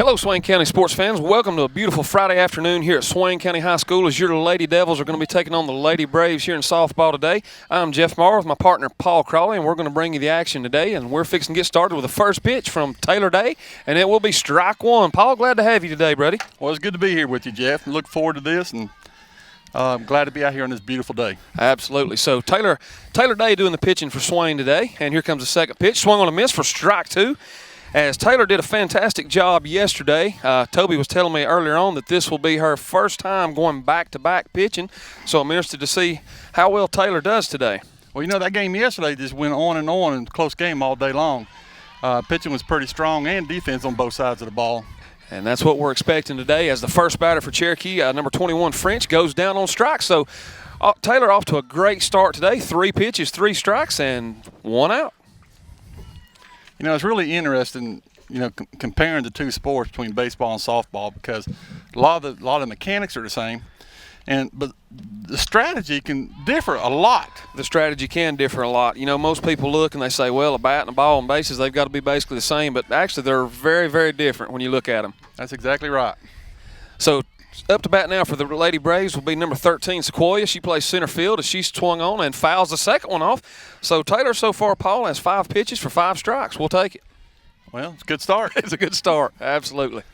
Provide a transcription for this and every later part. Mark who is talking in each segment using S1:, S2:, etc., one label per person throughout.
S1: Hello, Swain County sports fans. Welcome to a beautiful Friday afternoon here at Swain County High School as your Lady Devils are going to be taking on the Lady Braves here in softball today. I'm Jeff Marr with my partner Paul Crawley, and we're going to bring you the action today. And we're fixing to get started with the first pitch from Taylor Day, and it will be strike one. Paul, glad to have you today, buddy.
S2: Well, it's good to be here with you, Jeff. I look forward to this, and I'm glad to be out here on this beautiful day.
S1: Absolutely. So Taylor Day doing the pitching for Swain today, and here comes the second pitch. Swung on a miss for strike two. As Taylor did a fantastic job yesterday, Toby was telling me earlier on that this will be her first time going back-to-back pitching, so I'm interested to see how well Taylor does today.
S2: Well, you know, that game yesterday just went on and close game all day long. Pitching was pretty strong and defense on both sides of the ball.
S1: And that's what we're expecting today as the first batter for Cherokee, number 21, French, goes down on strike. So Taylor off to a great start today. 3 pitches, 3 strikes, and 1 out.
S2: You know, it's really interesting, you know, comparing the two sports between baseball and softball because a lot of the mechanics are the same, but the strategy can differ a lot.
S1: The strategy can differ a lot. You know, most people look and they say, well, a bat and a ball and bases, they've got to be basically the same, but actually they're very, very different when you look at them.
S2: That's exactly right.
S1: So up to bat now for the Lady Braves will be number 13, Sequoia. She plays center field as she swung on and fouls the second one off. So Taylor so far, Paul, has 5 pitches for 5 strikes. We'll take it.
S2: Well, it's a good start.
S1: It's a good start, absolutely.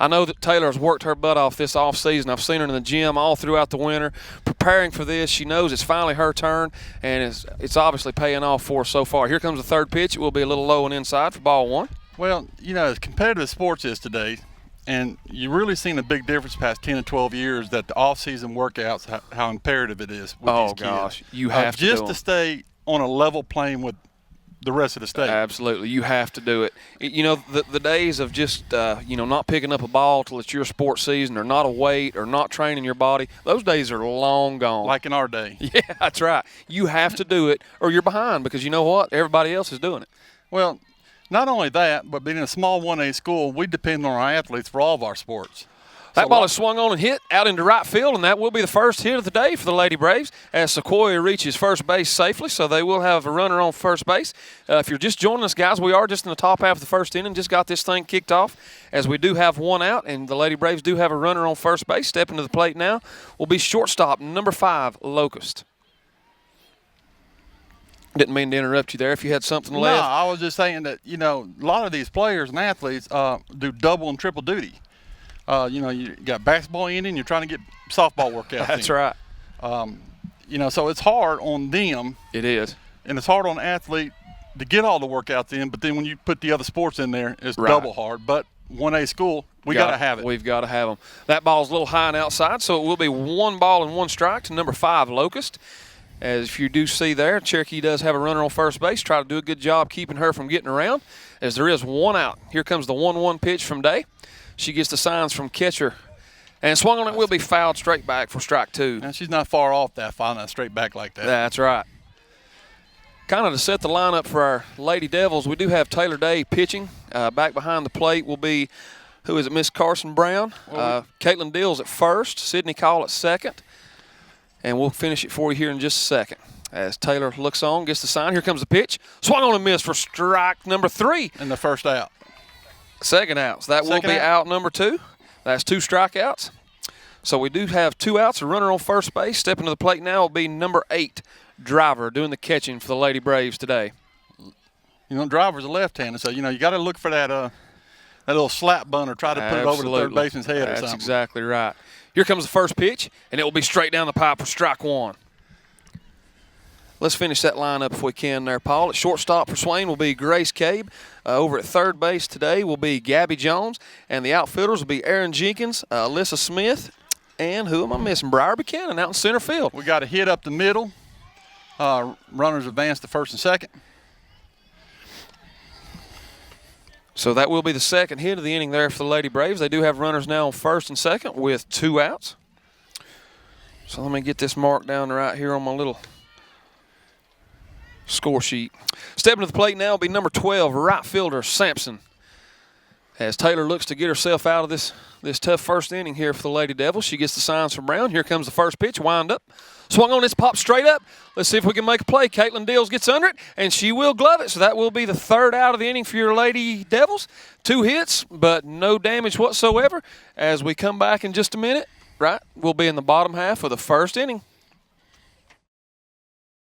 S1: I know that Taylor has worked her butt off this offseason. I've seen her in the gym all throughout the winter preparing for this. She knows it's finally her turn, and it's obviously paying off for her so far. Here comes the third pitch. It will be a little low and inside for ball 1.
S2: Well, you know, as competitive sports is today, and you've really seen a big difference past 10 to 12 years that the off-season workouts, how imperative it is with these kids.
S1: Oh, gosh. You have to do
S2: just to stay on a level plane with the rest of the state.
S1: Absolutely. You have to do it. You know, the days of just, not picking up a ball till it's your sports season or not a weight or not training your body, those days are long gone.
S2: Like in our day.
S1: Yeah, that's right. You have to do it or you're behind because you know what? Everybody else is doing it.
S2: Well, not only that, but being in a small 1A school, we depend on our athletes for all of our sports.
S1: That ball is swung on and hit out into right field, and that will be the first hit of the day for the Lady Braves as Sequoia reaches first base safely, so they will have a runner on first base. If you're just joining us, guys, we are just in the top half of the first inning, just got this thing kicked off as we do have 1 out, and the Lady Braves do have a runner on first base. Stepping to the plate now will be shortstop, number 5, Locust. Didn't mean to interrupt you there if you had something left.
S2: No, I was just saying that, you know, a lot of these players and athletes do double and triple duty. You got basketball in and you're trying to get softball workouts
S1: That's
S2: in.
S1: right.
S2: So it's hard on them.
S1: It is.
S2: And it's hard on the athlete to get all the workouts in, but then when you put the other sports in there, it's
S1: right.
S2: double hard. But 1A school, we got to have it.
S1: We've got to have them. That ball's a little high and outside, so it will be 1 ball and 1 strike to number 5, Locust. As if you do see there, Cherokee does have a runner on first base. Try to do a good job keeping her from getting around as there is 1 out. Here comes the 1-1 pitch from Day. She gets the signs from catcher. And swung on it will be fouled straight back for strike 2.
S2: And she's not far off that, fouling that straight back like that.
S1: That's right. Kind of to set the lineup for our Lady Devils, we do have Taylor Day pitching. Back behind the plate will be, who is it, Miss Carson Brown. Caitlin Dills at first, Sydney Call at second. And we'll finish it for you here in just a second. As Taylor looks on, gets the sign. Here comes the pitch. Swung on and missed for strike number 3.
S2: And the first out.
S1: Second out. So that will be out number 2. That's 2 strikeouts. So we do have 2 outs. A runner on first base. Stepping to the plate now will be number 8, Driver, doing the catching for the Lady Braves today.
S2: You know, Driver's a left-hander, so, you know, you got to look for that little slap bunt or try to put it over the third baseman's head or something.
S1: That's exactly right. Here comes the first pitch, and it will be straight down the pipe for strike 1. Let's finish that lineup if we can there, Paul. At shortstop for Swain will be Grace Cabe. Over at third base today will be Gabby Jones. And the outfielders will be Aaron Jenkins, Alyssa Smith, and who am I missing? Briar Buchanan out in center field.
S2: We got a hit up the middle. Runners advance to first and second.
S1: So that will be the second hit of the inning there for the Lady Braves. They do have runners now on first and second with 2 outs. So let me get this marked down right here on my little score sheet. Stepping to the plate now will be number 12, right fielder Sampson. As Taylor looks to get herself out of this tough first inning here for the Lady Devils, she gets the signs from Brown. Here comes the first pitch, wind up. Swung on, it's popped straight up. Let's see if we can make a play. Caitlin Dills gets under it, and she will glove it. So that will be the third out of the inning for your Lady Devils. 2 hits, but no damage whatsoever. As we come back in just a minute, right, we'll be in the bottom half of the first inning.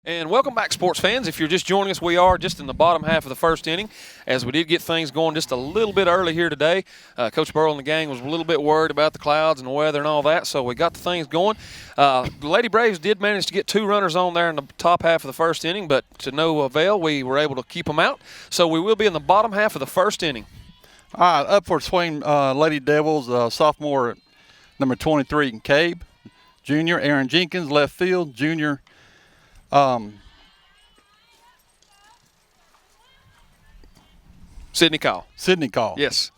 S1: And welcome back, sports fans. If you're just joining us, we are just in the bottom half of the first inning, as we did get things going just a little bit early here today. Coach Burrow and the gang was a little bit worried about the clouds and the weather and all that, so we got the things going. The Lady Braves did manage to get 2 runners on there in the top half of the first inning, but to no avail, we were able to keep them out. So we will be in the bottom half of the first inning.
S2: All right, up for Swain Lady Devils, sophomore number 23, Cabe. Junior, Aaron Jenkins, left field. Junior,
S1: Sydney Call.
S2: Sydney Call.
S1: Yes.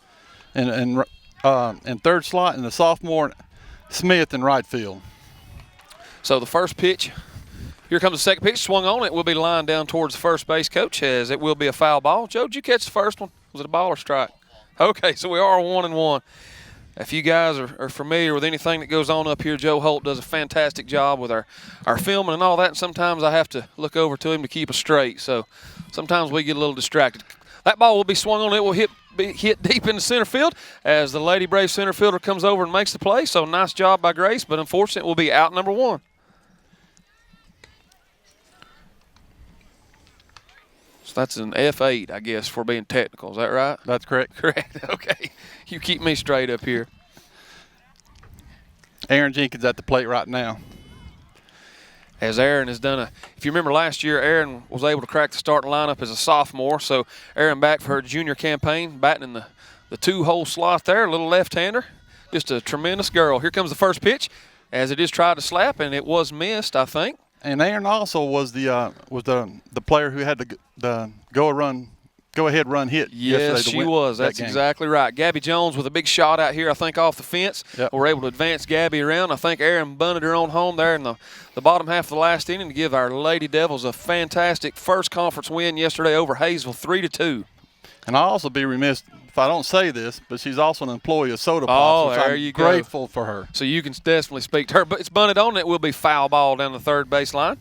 S2: And third slot, and the sophomore, Smith in right field.
S1: So the first pitch, here comes the second pitch, swung on. It will be lined down towards the first base coach, as it will be a foul ball. Joe, did you catch the first one? Was it a ball or strike? Okay, so we are 1-1. If you guys are familiar with anything that goes on up here, Joe Holt does a fantastic job with our filming and all that, and sometimes I have to look over to him to keep us straight. So sometimes we get a little distracted. That ball will be swung on. It will be hit deep into center field as the Lady Brave center fielder comes over and makes the play. So nice job by Grace, but unfortunately it will be out number 1. So that's an F8, I guess, for being technical. Is that right?
S2: That's correct.
S1: Correct. Okay. You keep me straight up here.
S2: Aaron Jenkins at the plate right now.
S1: As Aaron has done if you remember last year, Aaron was able to crack the starting lineup as a sophomore. So Aaron back for her junior campaign, batting in the 2-hole slot there, a little left-hander. Just a tremendous girl. Here comes the first pitch, as it is tried to slap, and it was missed, I think.
S2: And Aaron also was the player who had the go-ahead run hit.
S1: Yes, she was. That's exactly right. Gabby Jones with a big shot out here, I think, off the fence.
S2: Yep.
S1: We're able to advance Gabby around. I think Aaron bunted her on home there in the bottom half of the last inning to give our Lady Devils a fantastic first conference win yesterday over Hayesville, 3-2.
S2: And I'll also be remiss if I don't say this, but she's also an employee of Soda Pops, which I'm grateful for her.
S1: So you can definitely speak to her. But it's bunted on. It will be foul ball down the third baseline.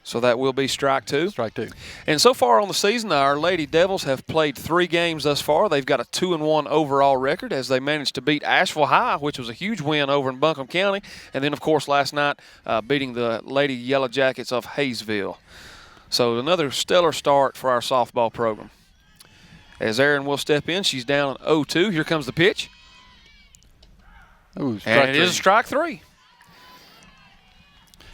S1: So that will be strike 2.
S2: Strike 2.
S1: And so far on the season, our Lady Devils have played 3 games thus far. They've got a 2-1 overall record as they managed to beat Asheville High, which was a huge win over in Buncombe County. And then, of course, last night beating the Lady Yellow Jackets of Hayesville. So another stellar start for our softball program. As Aaron will step in, she's down 0-2. Here comes the pitch.
S2: Ooh,
S1: and it is a strike 3.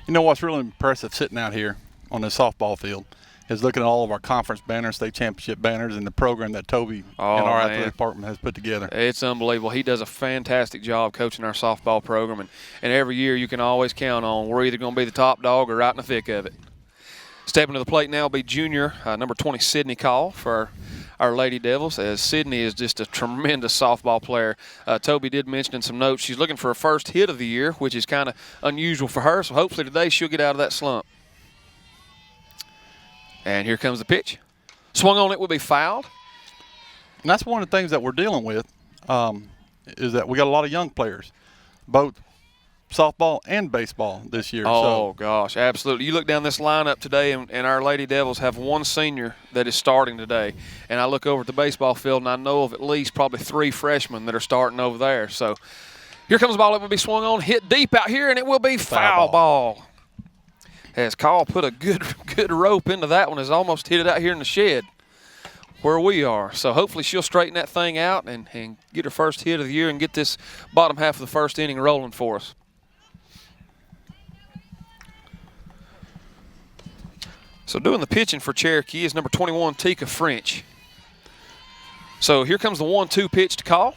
S2: You know what's really impressive sitting out here on the softball field is looking at all of our conference banners, state championship banners, and the program that Toby and our athletic department has put together.
S1: It's unbelievable. He does a fantastic job coaching our softball program, and every year you can always count on we're either going to be the top dog or right in the thick of it. Stepping to the plate now will be junior, number 20, Sydney Call for our Lady Devils, as Sydney is just a tremendous softball player. Toby did mention in some notes she's looking for a first hit of the year, which is kind of unusual for her, so hopefully today she'll get out of that slump. And here comes the pitch. Swung on, it will be fouled.
S2: And that's one of the things that we're dealing with is that we got a lot of young players, both softball and baseball this year.
S1: Oh, gosh, absolutely. You look down this lineup today, and our Lady Devils have 1 senior that is starting today. And I look over at the baseball field, and I know of at least probably 3 freshmen that are starting over there. So here comes the ball. It will be swung on, hit deep out here, and it will be foul ball. As Call put a good rope into that one, has almost hit it out here in the shed where we are. So hopefully she'll straighten that thing out and get her first hit of the year and get this bottom half of the first inning rolling for us. So doing the pitching for Cherokee is number 21, Tika French. So here comes the 1-2 pitch to Call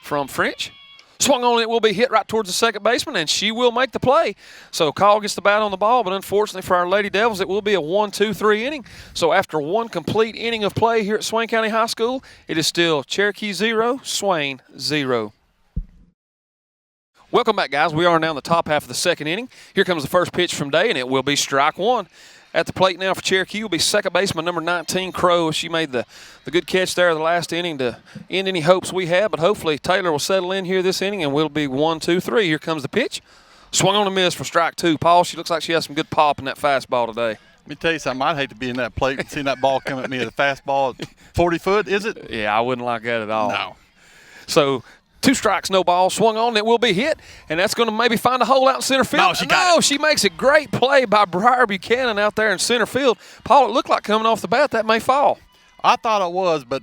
S1: from French. Swung on, it will be hit right towards the second baseman, and she will make the play. So Call gets the bat on the ball, but unfortunately for our Lady Devils, it will be a 1-2-3 inning. So after 1 complete inning of play here at Swain County High School, it is still Cherokee 0, Swain 0. Welcome back, guys. We are now in the top half of the second inning. Here comes the first pitch from Day, and it will be strike one. At the plate now for Cherokee will be second baseman number 19, Crow. She made the good catch there the last inning to end any hopes we had, but hopefully Taylor will settle in here this inning, and we'll be 1-2-3. Here comes the pitch. Swung on a miss for strike two. Paul, she looks like she has some good pop in that fastball today.
S2: Let me tell you something. I'd hate to be in that plate and seeing that ball come at me at a fastball at 40 foot, is it?
S1: Yeah, I wouldn't like that at all.
S2: No.
S1: So 2 strikes, no ball. Swung on, it will be hit, and that's going to maybe find a hole out in center field.
S2: No, she got it.
S1: She makes a great play by Briar Buchanan out there in center field. Paul, it looked like coming off the bat that may fall.
S2: I thought it was, but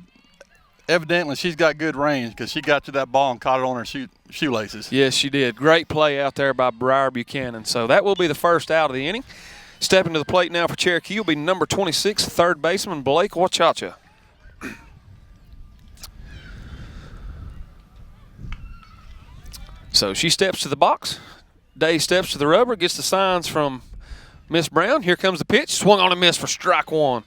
S2: evidently she's got good range because she got to that ball and caught it on her shoelaces.
S1: Yes, she did. Great play out there by Briar Buchanan. So that will be the first out of the inning. Stepping to the plate now for Cherokee will be number 26, third baseman Blake Wachacha. So she steps to the box. Day steps to the rubber, gets the signs from Miss Brown. Here comes the pitch. Swung on a miss for strike one.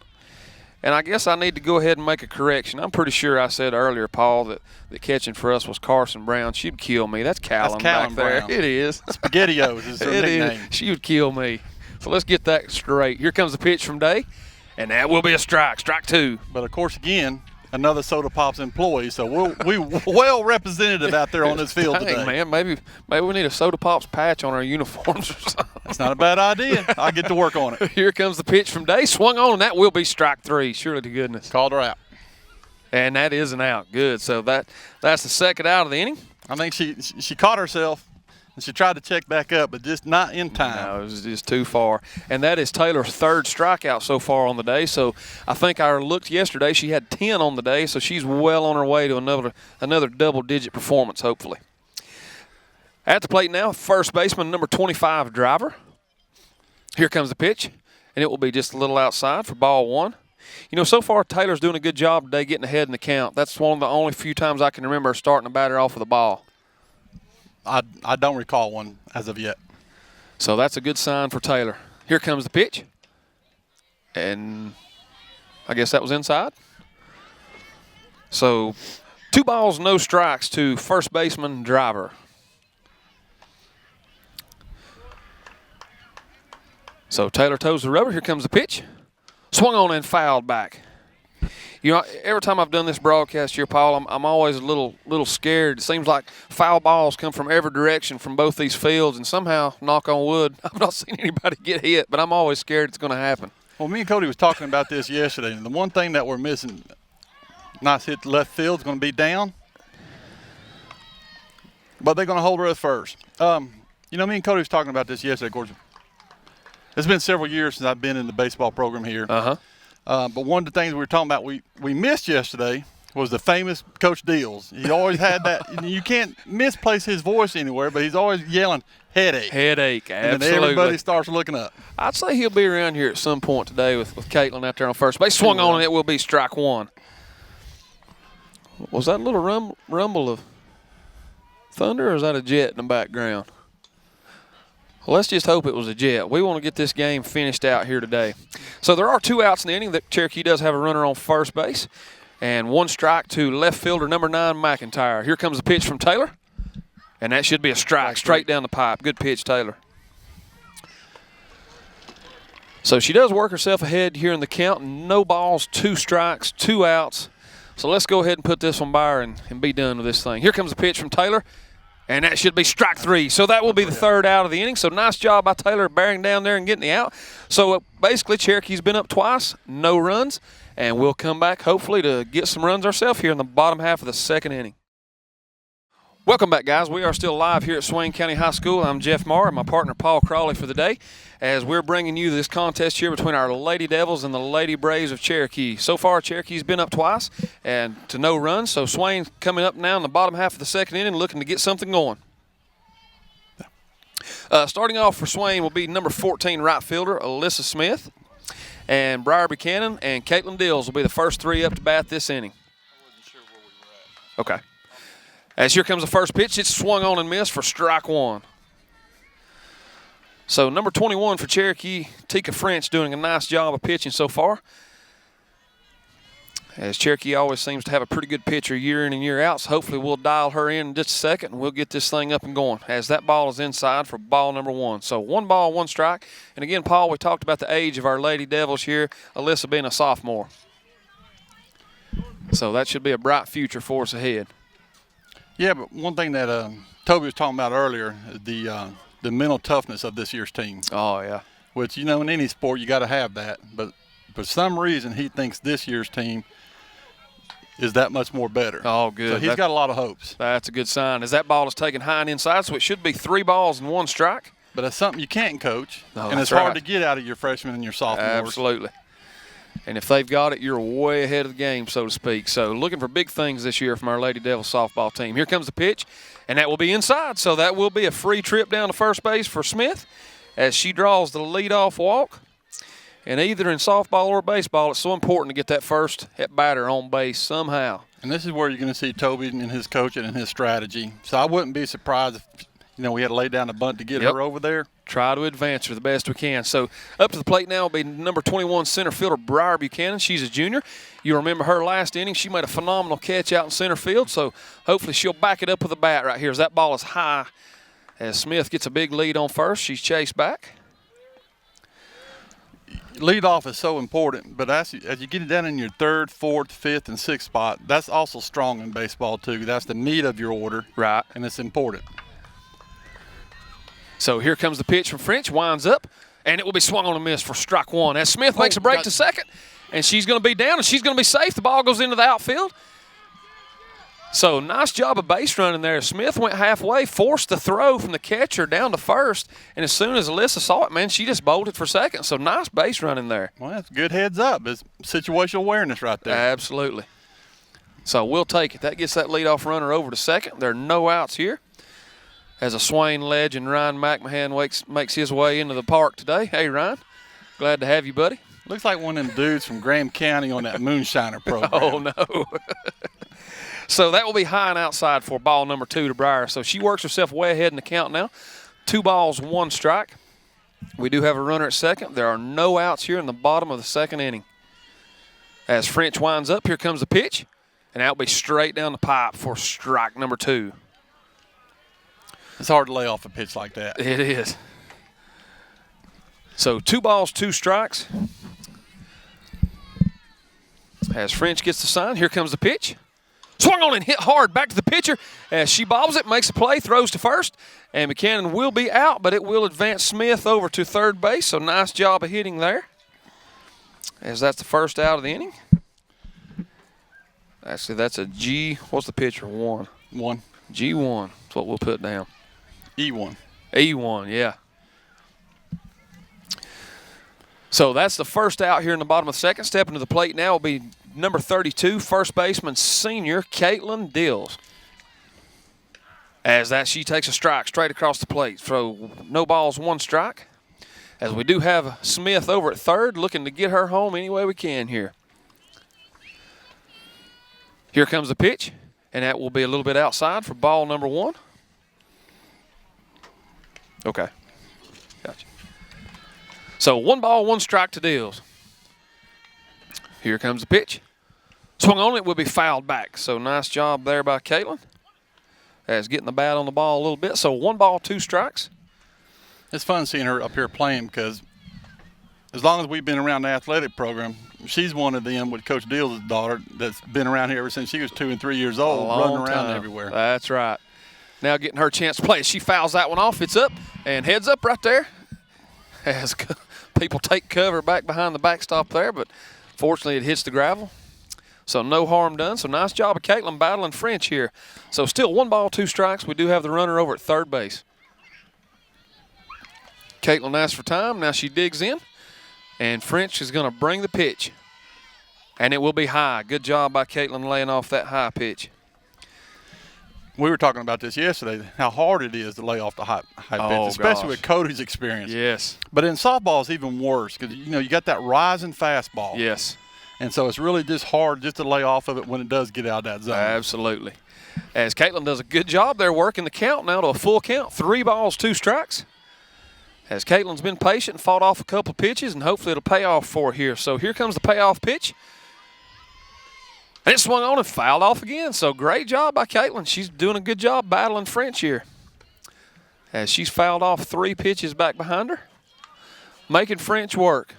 S1: And I guess I need to go ahead and make a correction. I'm pretty sure I said earlier, Paul, that catching for us was Carson Brown. She'd kill me. That's Callum back there.
S2: Brown.
S1: It is.
S2: SpaghettiOs is her nickname.
S1: She would kill me. So let's get that straight. Here comes the pitch from Day, and that will be a strike. Strike two.
S2: But, of course, again, another Soda Pops employee, so we well representative out there on this field today.
S1: Man, maybe we need a Soda Pops patch on our uniforms or something.
S2: That's not a bad idea. I'll get to work on it.
S1: Here comes the pitch from Day. Swung on, and that will be strike three. Surely to goodness.
S2: Called her out.
S1: And that is an out. Good. So that's the second out of the inning.
S2: I think she caught herself, and she tried to check back up, but just not in time.
S1: No, it was just too far. And that is Taylor's third strikeout so far on the day. So I think I looked yesterday. She had 10 on the day, so she's well on her way to another double-digit performance, hopefully. At the plate now, first baseman, number 25, Driver. Here comes the pitch, and it will be just a little outside for ball one. You know, so far Taylor's doing a good job today getting ahead in the count. That's one of the only few times I can remember her starting a batter off with a ball.
S2: I don't recall one as of yet.
S1: So that's a good sign for Taylor. Here comes the pitch. And I guess that was inside. So 2 balls, no strikes to first baseman Driver. So Taylor toes the rubber. Here comes the pitch. Swung on and fouled back. You know, every time I've done this broadcast here, Paul, I'm always a little scared. It seems like foul balls come from every direction from both these fields, and somehow, knock on wood, I've not seen anybody get hit, but I'm always scared it's going to happen.
S2: Well, me and Cody was talking about this yesterday, and the one thing that we're missing, nice hit to left field, is going to be down, but they're going to hold her at first. You know, me and Cody was talking about this yesterday, of course. It's been several years since I've been in the baseball program here. But one of the things we were talking about we missed yesterday was the famous Coach Deals. He always had that. You can't misplace his voice anywhere, but he's always yelling, headache.
S1: Headache, absolutely.
S2: And then everybody starts looking up.
S1: I'd say he'll be around here at some point today with Caitlin out there on first base. Swung on, and it will be strike one. Was that a little rumble of thunder, or is that a jet in the background? Well, let's just hope it was a jet. We want to get this game finished out here today. So there are 2 outs in the inning. That Cherokee does have a runner on first base. And 1 strike to left fielder number 9, McIntyre. Here comes the pitch from Taylor. And that should be a strike straight down the pipe. Good pitch, Taylor. So she does work herself ahead here in the count. No balls, 2 strikes, 2 outs. So let's go ahead and put this one by her and be done with this thing. Here comes the pitch from Taylor. And that should be strike 3. So that will be the third out of the inning. So nice job by Taylor bearing down there and getting the out. So basically Cherokee's been up twice, no runs. And we'll come back hopefully to get some runs ourselves here in the bottom half of the second inning. Welcome back, guys. We are still live here at Swain County High School. I'm Jeff Marr and my partner Paul Crawley for the day as we're bringing you this contest here between our Lady Devils and the Lady Braves of Cherokee. So far, Cherokee's been up twice and to no runs. So Swain coming up now in the bottom half of the second inning looking to get something going. Starting off for Swain will be number 14 right fielder Alyssa Smith. And Briar Buchanan and Caitlin Dills will be the first 3 up to bat this inning.
S2: I wasn't sure where we were at.
S1: Okay. As here comes the first pitch, it's swung on and missed for strike 1. So number 21 for Cherokee, Tika French, doing a nice job of pitching so far. as Cherokee always seems to have a pretty good pitcher year in and year out, so hopefully we'll dial her in just a second and we'll get this thing up and going as that ball is inside for ball number 1. So 1 ball, 1 strike. And again, Paul, we talked about the age of our Lady Devils here, Alyssa being a sophomore. So that should be a bright future for us ahead.
S2: Yeah, but one thing that Toby was talking about earlier, the mental toughness of this year's team.
S1: Oh, yeah.
S2: Which, in any sport you got to have that. But for some reason he thinks this year's team is that much more better.
S1: Oh, good.
S2: So he's got a lot of hopes.
S1: That's a good sign. As that ball is taken high and inside, so it should be 3 balls and 1 strike.
S2: But that's something you can't coach,
S1: Oh,
S2: and it's hard to get out of your freshmen and your sophomores.
S1: Absolutely. And if they've got it, you're way ahead of the game, so to speak. So looking for big things this year from our Lady Devils softball team. Here comes the pitch, and that will be inside. So that will be a free trip down to first base for Smith as she draws the leadoff walk. And either in softball or baseball, it's so important to get that first batter on base somehow.
S2: And this is where you're going to see Toby and his coaching and his strategy. So I wouldn't be surprised if, we had to lay down a bunt to get her over there.
S1: Try to advance her the best we can. So up to the plate now will be number 21 center fielder Briar Buchanan. She's a junior. You remember her last inning. She made a phenomenal catch out in center field, so hopefully she'll back it up with a bat right here as that ball is high. As Smith gets a big lead on first, she's chased back.
S2: Leadoff is so important, but as you get it down in your 3rd, 4th, 5th, and 6th spot, that's also strong in baseball too. That's the meat of your order.
S1: Right.
S2: And it's important.
S1: So here comes the pitch from French, winds up, and it will be swung on a miss for strike 1. As Smith makes a break to second, and she's going to be down, and she's going to be safe. The ball goes into the outfield. So nice job of base running there. Smith went halfway, forced the throw from the catcher down to first, and as soon as Alyssa saw it, man, she just bolted for second. So nice base running there.
S2: Well, that's good heads up. It's situational awareness right there.
S1: Absolutely. So we'll take it. That gets that leadoff runner over to second. There are no outs here. As a Swain legend, Ryan McMahon makes his way into the park today. Hey, Ryan, glad to have you, buddy.
S2: Looks like one of them dudes from Graham County on that Moonshiner program.
S1: Oh, no. So that will be high and outside for ball number 2 to Briar. So she works herself way ahead in the count now. 2 balls, 1 strike. We do have a runner at second. There are no outs here in the bottom of the 2nd inning. As French winds up, here comes the pitch, and that will be straight down the pipe for strike number 2.
S2: It's hard to lay off a pitch like that.
S1: It is. So 2 balls, 2 strikes. As French gets the sign, here comes the pitch. Swung on and hit hard back to the pitcher as she bobbles it, makes a play, throws to first, and Buchanan will be out, but it will advance Smith over to third base, so nice job of hitting there as that's the first out of the inning. Actually, that's a G. What's the pitcher? 1. G1. That's what we'll put down.
S2: E1.
S1: E1, yeah. So that's the first out here in the bottom of the 2nd. Stepping to the plate now will be number 32, first baseman, senior Caitlin Dills. As that, she takes a strike straight across the plate. So no balls, 1 strike. As we do have Smith over at third, looking to get her home any way we can here. Here comes the pitch, and that will be a little bit outside for ball number 1. Okay. Gotcha. So 1 ball, 1 strike to Dills. Here comes the pitch. Swung on it, will be fouled back. So nice job there by Caitlin. As getting the bat on the ball a little bit. So 1 ball, 2 strikes.
S2: It's fun seeing her up here playing because as long as we've been around the athletic program, she's one of them with Coach Dills' daughter that's been around here ever since she was 2 and 3 years old, running around everywhere.
S1: That's right. Now getting her chance to play. She fouls that one off. It's up and heads up right there. As people take cover back behind the backstop there, but fortunately it hits the gravel. So no harm done. So nice job of Caitlin battling French here. So still 1 ball, 2 strikes. We do have the runner over at third base. Caitlin asks for time. Now she digs in. And French is going to bring the pitch. And it will be high. Good job by Caitlin laying off that high pitch.
S2: We were talking about this yesterday, how hard it is to lay off the high pitch, especially with Cody's experience.
S1: Yes.
S2: But in softball, it's even worse because, you got that rising fastball.
S1: Yes.
S2: And so it's really just hard just to lay off of it when it does get out of that zone.
S1: Absolutely. As Caitlin does a good job there working the count now to a full count. 3 balls, 2 strikes. As Caitlin's been patient and fought off a couple pitches, and hopefully it'll pay off for her here. So here comes the payoff pitch. And it swung on and fouled off again. So great job by Caitlin. She's doing a good job battling French here, as she's fouled off 3 pitches back behind her, making French work.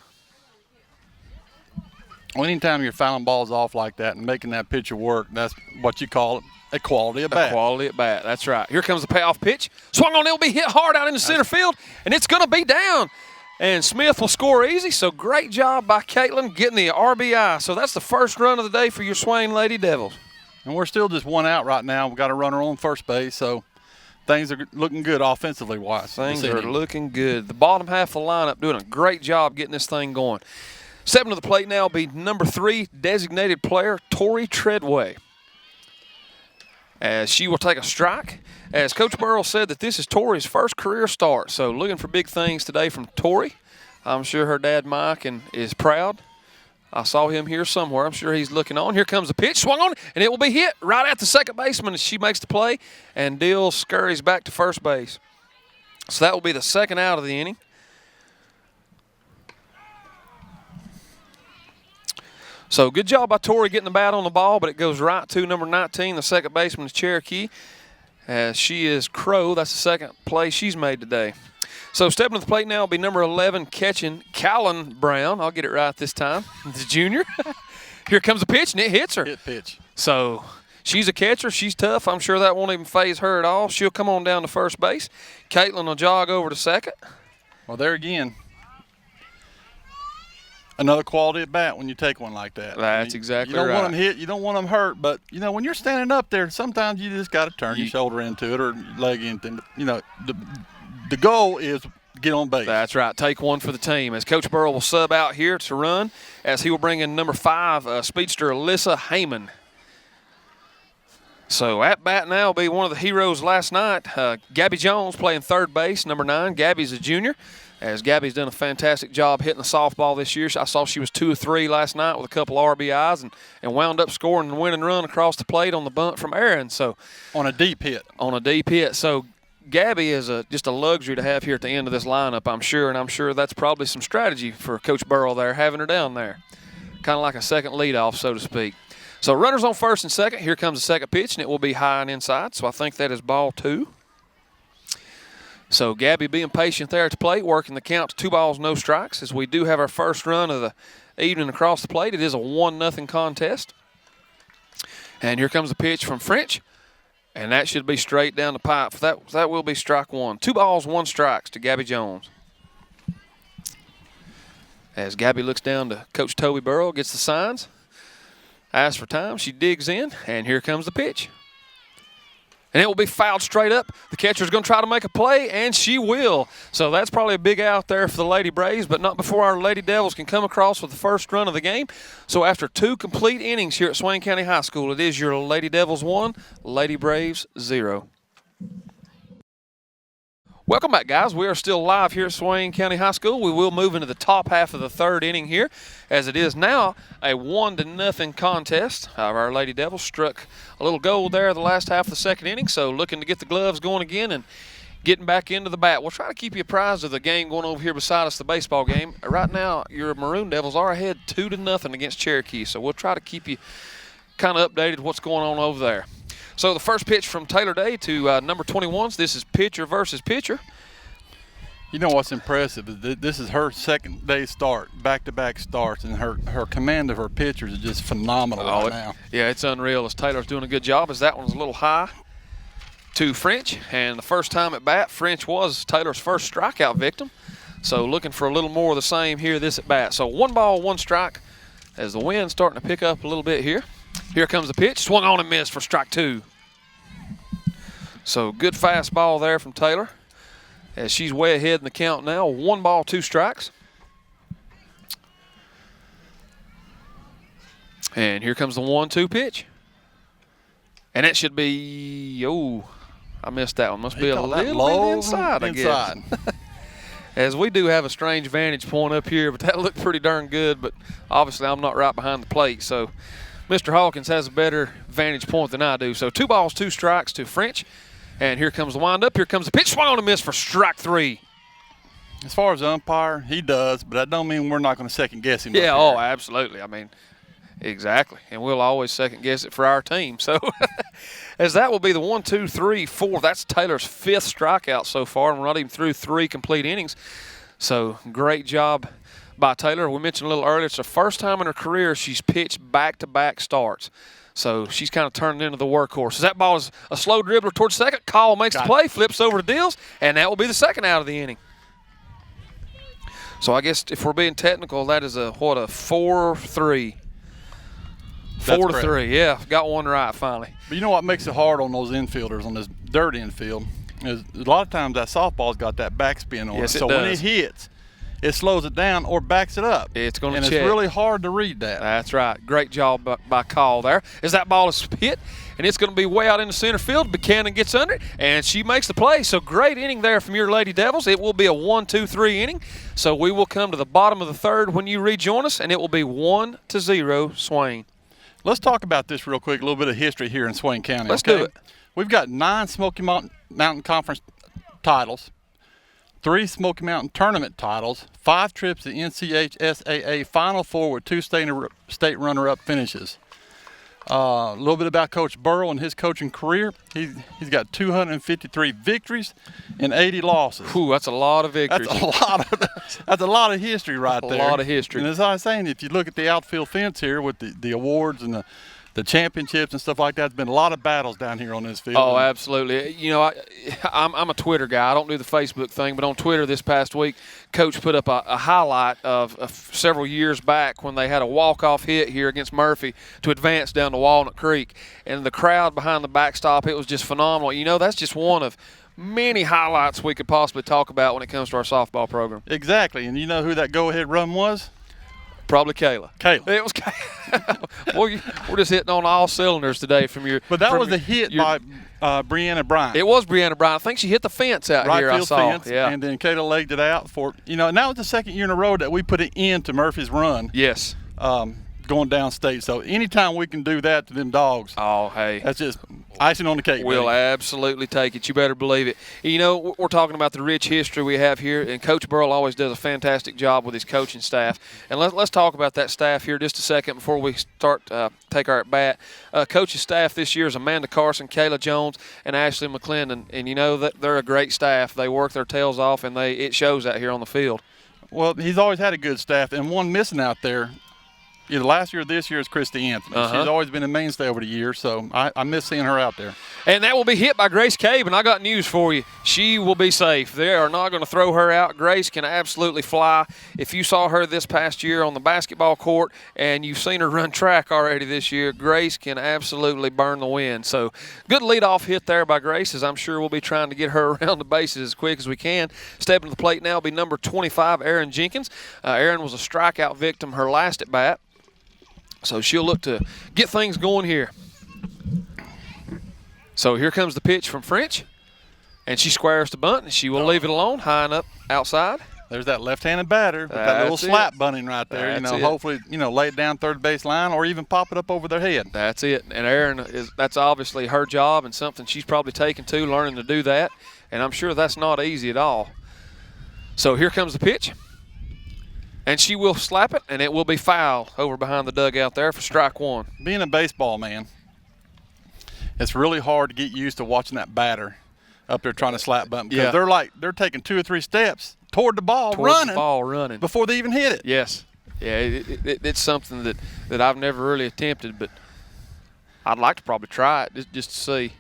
S2: Well, anytime you're fouling balls off like that and making that pitcher work, that's what you call a quality at bat.
S1: A quality at bat, that's right. Here comes the payoff pitch. Swung on, it'll be hit hard out into center field, and it's going to be down. And Smith will score easy, so great job by Caitlin getting the RBI. So that's the first run of the day for your Swain Lady Devils.
S2: And we're still just 1 out right now. We've got a runner on first base, so things are looking good offensively wise.
S1: Things are looking good. The bottom half of the lineup doing a great job getting this thing going. Stepping to the plate now will be number 3 designated player, Tori Treadway, as she will take a strike. As Coach Burrell said that this is Tori's first career start, so looking for big things today from Tori. I'm sure her dad Mike is proud. I saw him here somewhere. I'm sure he's looking on. Here comes the pitch, swung on, and it will be hit right at the second baseman as she makes the play, and Dill scurries back to first base. So that will be the second out of the inning. So good job by Tori getting the bat on the ball, but it goes right to number 19, the second baseman is Cherokee. As she is Crow, that's the second play she's made today. So stepping to the plate now will be number 11, catching Callan Brown. I'll get it right this time, the junior. Here comes the pitch, and it hits her.
S2: Hit pitch.
S1: So she's a catcher. She's tough. I'm sure that won't even faze her at all. She'll come on down to first base. Caitlin will jog over to second.
S2: Well, there again, another quality at bat when you take one like that.
S1: That's exactly right.
S2: You don't want them hit, you don't want them hurt, but when you're standing up there, sometimes you just got to turn your shoulder into it or leg into it. The goal is get on base.
S1: That's right. Take one for the team. As Coach Burrell will sub out here to run, as he will bring in number 5, speedster Alyssa Heyman. So at bat now will be one of the heroes last night, Gabby Jones playing third base, number 9. Gabby's a junior. As Gabby's done a fantastic job hitting the softball this year. I saw she was 2 of 3 last night with a couple RBIs and wound up scoring the winning run across the plate on the bunt from Aaron. So
S2: on a deep hit.
S1: So Gabby is just a luxury to have here at the end of this lineup, I'm sure, and I'm sure that's probably some strategy for Coach Burrell there, having her down there. Kind of like a second leadoff, so to speak. So runners on first and second. Here comes the second pitch, and it will be high and inside. So I think that is ball 2. So Gabby being patient there at the plate, working the count to 2 balls, no strikes, as we do have our first run of the evening across the plate. It is a 1-0 contest. And here comes the pitch from French, and that should be straight down the pipe. That will be strike 1. 2 balls, 1 strikes to Gabby Jones. As Gabby looks down to Coach Toby Burrow, gets the signs, asks for time, she digs in, and here comes the pitch. And it will be fouled straight up. The catcher's going to try to make a play, and she will. So that's probably a big out there for the Lady Braves, but not before our Lady Devils can come across with the first run of the game. So after 2 complete innings here at Swain County High School, it is your Lady Devils 1, Lady Braves 0. Welcome back, guys. We are still live here at Swain County High School. We will move into the top half of the 3rd inning here, as it is now a 1-0 contest. Our Lady Devils struck a little gold there the last half of the 2nd inning, so looking to get the gloves going again and getting back into the bat. We'll try to keep you apprised of the game going over here beside us, the baseball game. Right now, your Maroon Devils are ahead 2-0 against Cherokee, so we'll try to keep you kind of updated what's going on over there. So the first pitch from Taylor Day to number 21. This is pitcher versus pitcher.
S2: You know what's impressive is this is her second day start, back-to-back starts, and her command of her pitchers is just phenomenal right now.
S1: Yeah, it's unreal as Taylor's doing a good job, as that one's a little high to French. And the first time at bat, French was Taylor's first strikeout victim. So looking for a little more of the same here this at bat. So 1 ball, 1 strike, as the wind's starting to pick up a little bit here. Here comes the pitch, swung on and missed for strike 2. So good fastball there from Taylor, as she's way ahead in the count now. 1 ball, 2 strikes. And here comes the 1-2 pitch. And it should be, I missed that one. Must be a little bit inside, I guess. As we do have a strange vantage point up here, but that looked pretty darn good. But obviously I'm not right behind the plate, so Mr. Hawkins has a better vantage point than I do. So 2 balls, 2 strikes to French. And here comes the windup. Here comes the pitch. Swung on and missed for strike 3.
S2: As far as the umpire, he does, but that don't mean we're not going to second guess him.
S1: Yeah, absolutely. I mean, Exactly, and we'll always second guess it for our team. So, as that will be the 1, 2, 3, 4. That's Taylor's 5th strikeout so far, and we're not even through 3 complete innings. So, great job by Taylor. We mentioned a little earlier, it's the first time in her career she's pitched back-to-back starts. So she's kind of turned into the workhorse. As that ball is a slow dribbler towards second. Call makes the play, flips over to Dills, and that will be the second out of the inning. So I guess if we're being technical, that is a 4-3. 4-3, yeah. Got one right finally.
S2: But you know what makes it hard on those infielders, on this dirt infield, is a lot of times that softball's got that backspin on it. So when it hits, it slows it down or backs it up.
S1: It's going to check.
S2: And it's really hard to read that.
S1: That's right. Great job by Call there. As that ball is hit, and it's going to be way out in the center field. Buchanan gets under it, and she makes the play. So great inning there from your Lady Devils. It will be a 1, 2, 3 inning. So we will come to the bottom of the third when you rejoin us, and it will be 1-0 Swain.
S2: Let's talk about this real quick, a little bit of history here in Swain County.
S1: Let's do it.
S2: We've got 9 Smoky Mountain Conference titles, 3 Smoky Mountain Tournament titles, 5 trips to NCHSAA Final Four with 2 state runner-up finishes. A little bit about Coach Burrell and his coaching career. He's got 253 victories and 80 losses.
S1: Ooh, that's a lot of victories.
S2: That's a lot of history right there.
S1: A lot of history.
S2: And as I was saying, if you look at the outfield fence here with the awards and the championships and stuff like that, there's been a lot of battles down here on this field.
S1: Oh, absolutely. You know, I'm a Twitter guy. I don't do the Facebook thing, but on Twitter this past week, Coach put up a highlight of several years back when they had a walk-off hit here against Murphy to advance down to Walnut Creek. And the crowd behind the backstop, it was just phenomenal. You know, that's just one of many highlights we could possibly talk about when it comes to our softball program.
S2: Exactly. And you know who that go-ahead run was?
S1: Probably Kayla.
S2: Kayla.
S1: It was Kayla. Well, we're just hitting on all cylinders today from your.
S2: But that was a hit by Brianna Bryant.
S1: It was Brianna Bryant. I think she hit the fence out
S2: right
S1: here.
S2: Field
S1: I saw.
S2: Fence,
S1: yeah.
S2: And then Kayla legged it out for and that was the second year in a row that we put an end to Murphy's run.
S1: Yes.
S2: Going downstate. So anytime we can do that to them dogs,
S1: oh hey,
S2: that's just icing on the cake.
S1: We'll absolutely take it. You better believe it. You know, we're talking about the rich history we have here, and Coach Burrell always does a fantastic job with his coaching staff. And let's talk about that staff here just a second before we start take our at bat. Coach's staff this year is Amanda Carson, Kayla Jones, and Ashley McClendon. And you know that they're a great staff. They work their tails off, and it shows out here on the field.
S2: Well, he's always had a good staff, and one missing out there. Either last year or this year is Christy Anthony. She's always been a mainstay over the years, so I miss seeing her out there.
S1: And that will be hit by Grace Cave, and I got news for you. She will be safe. They are not going to throw her out. Grace can absolutely fly. If you saw her this past year on the basketball court and you've seen her run track already this year, Grace can absolutely burn the wind. So good leadoff hit there by Grace, as I'm sure we'll be trying to get her around the bases as quick as we can. Stepping to the plate now will be number 25, Erin Jenkins. Erin was a strikeout victim her last at bat. So she'll look to get things going here. So here comes the pitch from French. And she squares the bunt, and she will leave it alone, high and up outside.
S2: There's that left-handed batter with that little slap bunting right there. Hopefully, lay it down third base line or even pop it up over their head.
S1: That's it. And Erin, that's obviously her job and something she's probably taken to, learning to do that. And I'm sure that's not easy at all. So here comes the pitch. And she will slap it, and it will be foul over behind the dugout there for strike one.
S2: Being a baseball man, it's really hard to get used to watching that batter up there trying to slap bunt because they're taking 2 or 3 steps toward the ball, running before they even hit it.
S1: Yes. Yeah, it's something that I've never really attempted, but I'd like to probably try it just to see.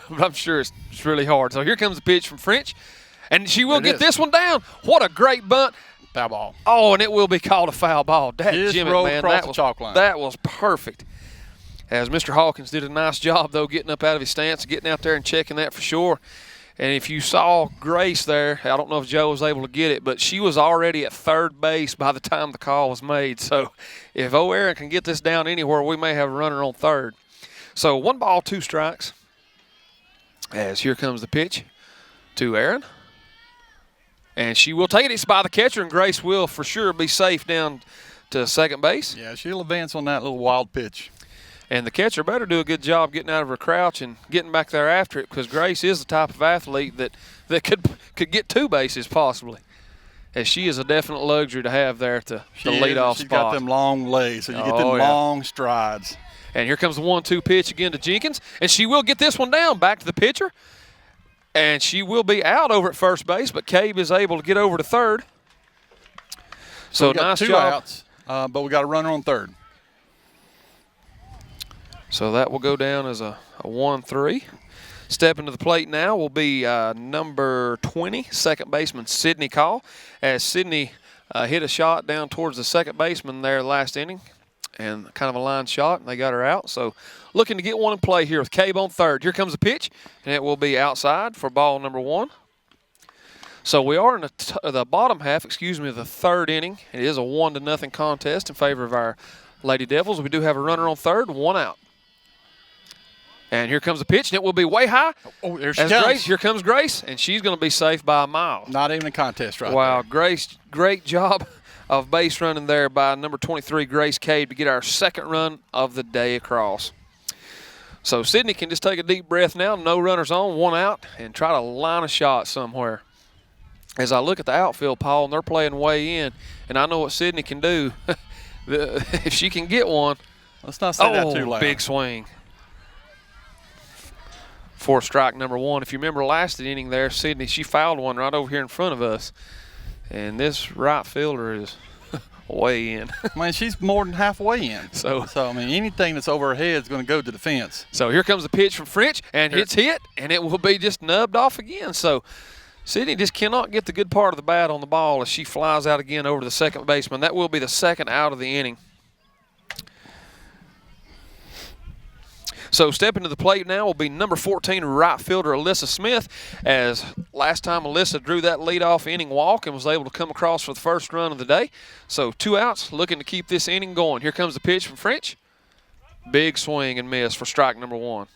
S1: But I'm sure it's really hard. So here comes the pitch from French, and she will get this one down. What a great bunt.
S2: Foul ball.
S1: Oh, and it will be called a foul ball. That was perfect. As Mr. Hawkins did a nice job, though, getting up out of his stance, getting out there and checking that for sure. And if you saw Grace there, I don't know if Joe was able to get it, but she was already at third base by the time the call was made. So if Erin can get this down anywhere, we may have a runner on third. So 1 ball, 2 strikes. As here comes the pitch to Erin. And she will take it. It's by the catcher, and Grace will for sure be safe down to second base.
S2: Yeah, she'll advance on that little wild pitch.
S1: And the catcher better do a good job getting out of her crouch and getting back there after it, because Grace is the type of athlete that could get 2 bases possibly. as she is a definite luxury to have there at the leadoff spot.
S2: She's got them long legs, so you get them long strides.
S1: And here comes the 1-2 pitch again to Jenkins, and she will get this one down. Back to the pitcher, and she will be out over at first base, but Cabe is able to get over to third. So
S2: we got
S1: nice
S2: two
S1: job.
S2: outs, but we got a runner on third.
S1: So that will go down as a 1-3. Stepping to the plate now will be number 20, second baseman Sydney Call, as Sydney hit a shot down towards the second baseman there last inning, and kind of a line shot, and they got her out. So looking to get one in play here with Cabe on third. Here comes the pitch, and it will be outside for ball number 1. So we are in the bottom half, of the third inning. It is a 1-0 contest in favor of our Lady Devils. We do have a runner on third, 1 out. And here comes the pitch, and it will be way high.
S2: Oh, there she comes.
S1: Grace, here comes Grace, and she's going to be safe by a mile.
S2: Not even a contest right
S1: Wow,
S2: there.
S1: Grace, great job of base running there by number 23, Grace Cade, to get our second run of the day across. So Sydney can just take a deep breath now, no runners on, 1 out, and try to line a shot somewhere. As I look at the outfield, Paul, and they're playing way in, and I know what Sydney can do. If she can get one.
S2: Let's not say that too loud.
S1: Big swing. For strike number 1. If you remember last inning there, Sydney, she fouled one right over here in front of us. And this right fielder is way in.
S2: I mean, she's more than halfway in.
S1: So
S2: I mean, anything that's over her head is going to go to the fence.
S1: So here comes the pitch from French, and it's hit, and it will be just nubbed off again. So Sydney just cannot get the good part of the bat on the ball as she flies out again over to the second baseman. That will be the second out of the inning. So stepping to the plate now will be number 14, right fielder Alyssa Smith, as last time Alyssa drew that leadoff inning walk and was able to come across for the first run of the day. So 2 outs, looking to keep this inning going. Here comes the pitch from French. Big swing and miss for strike number 1.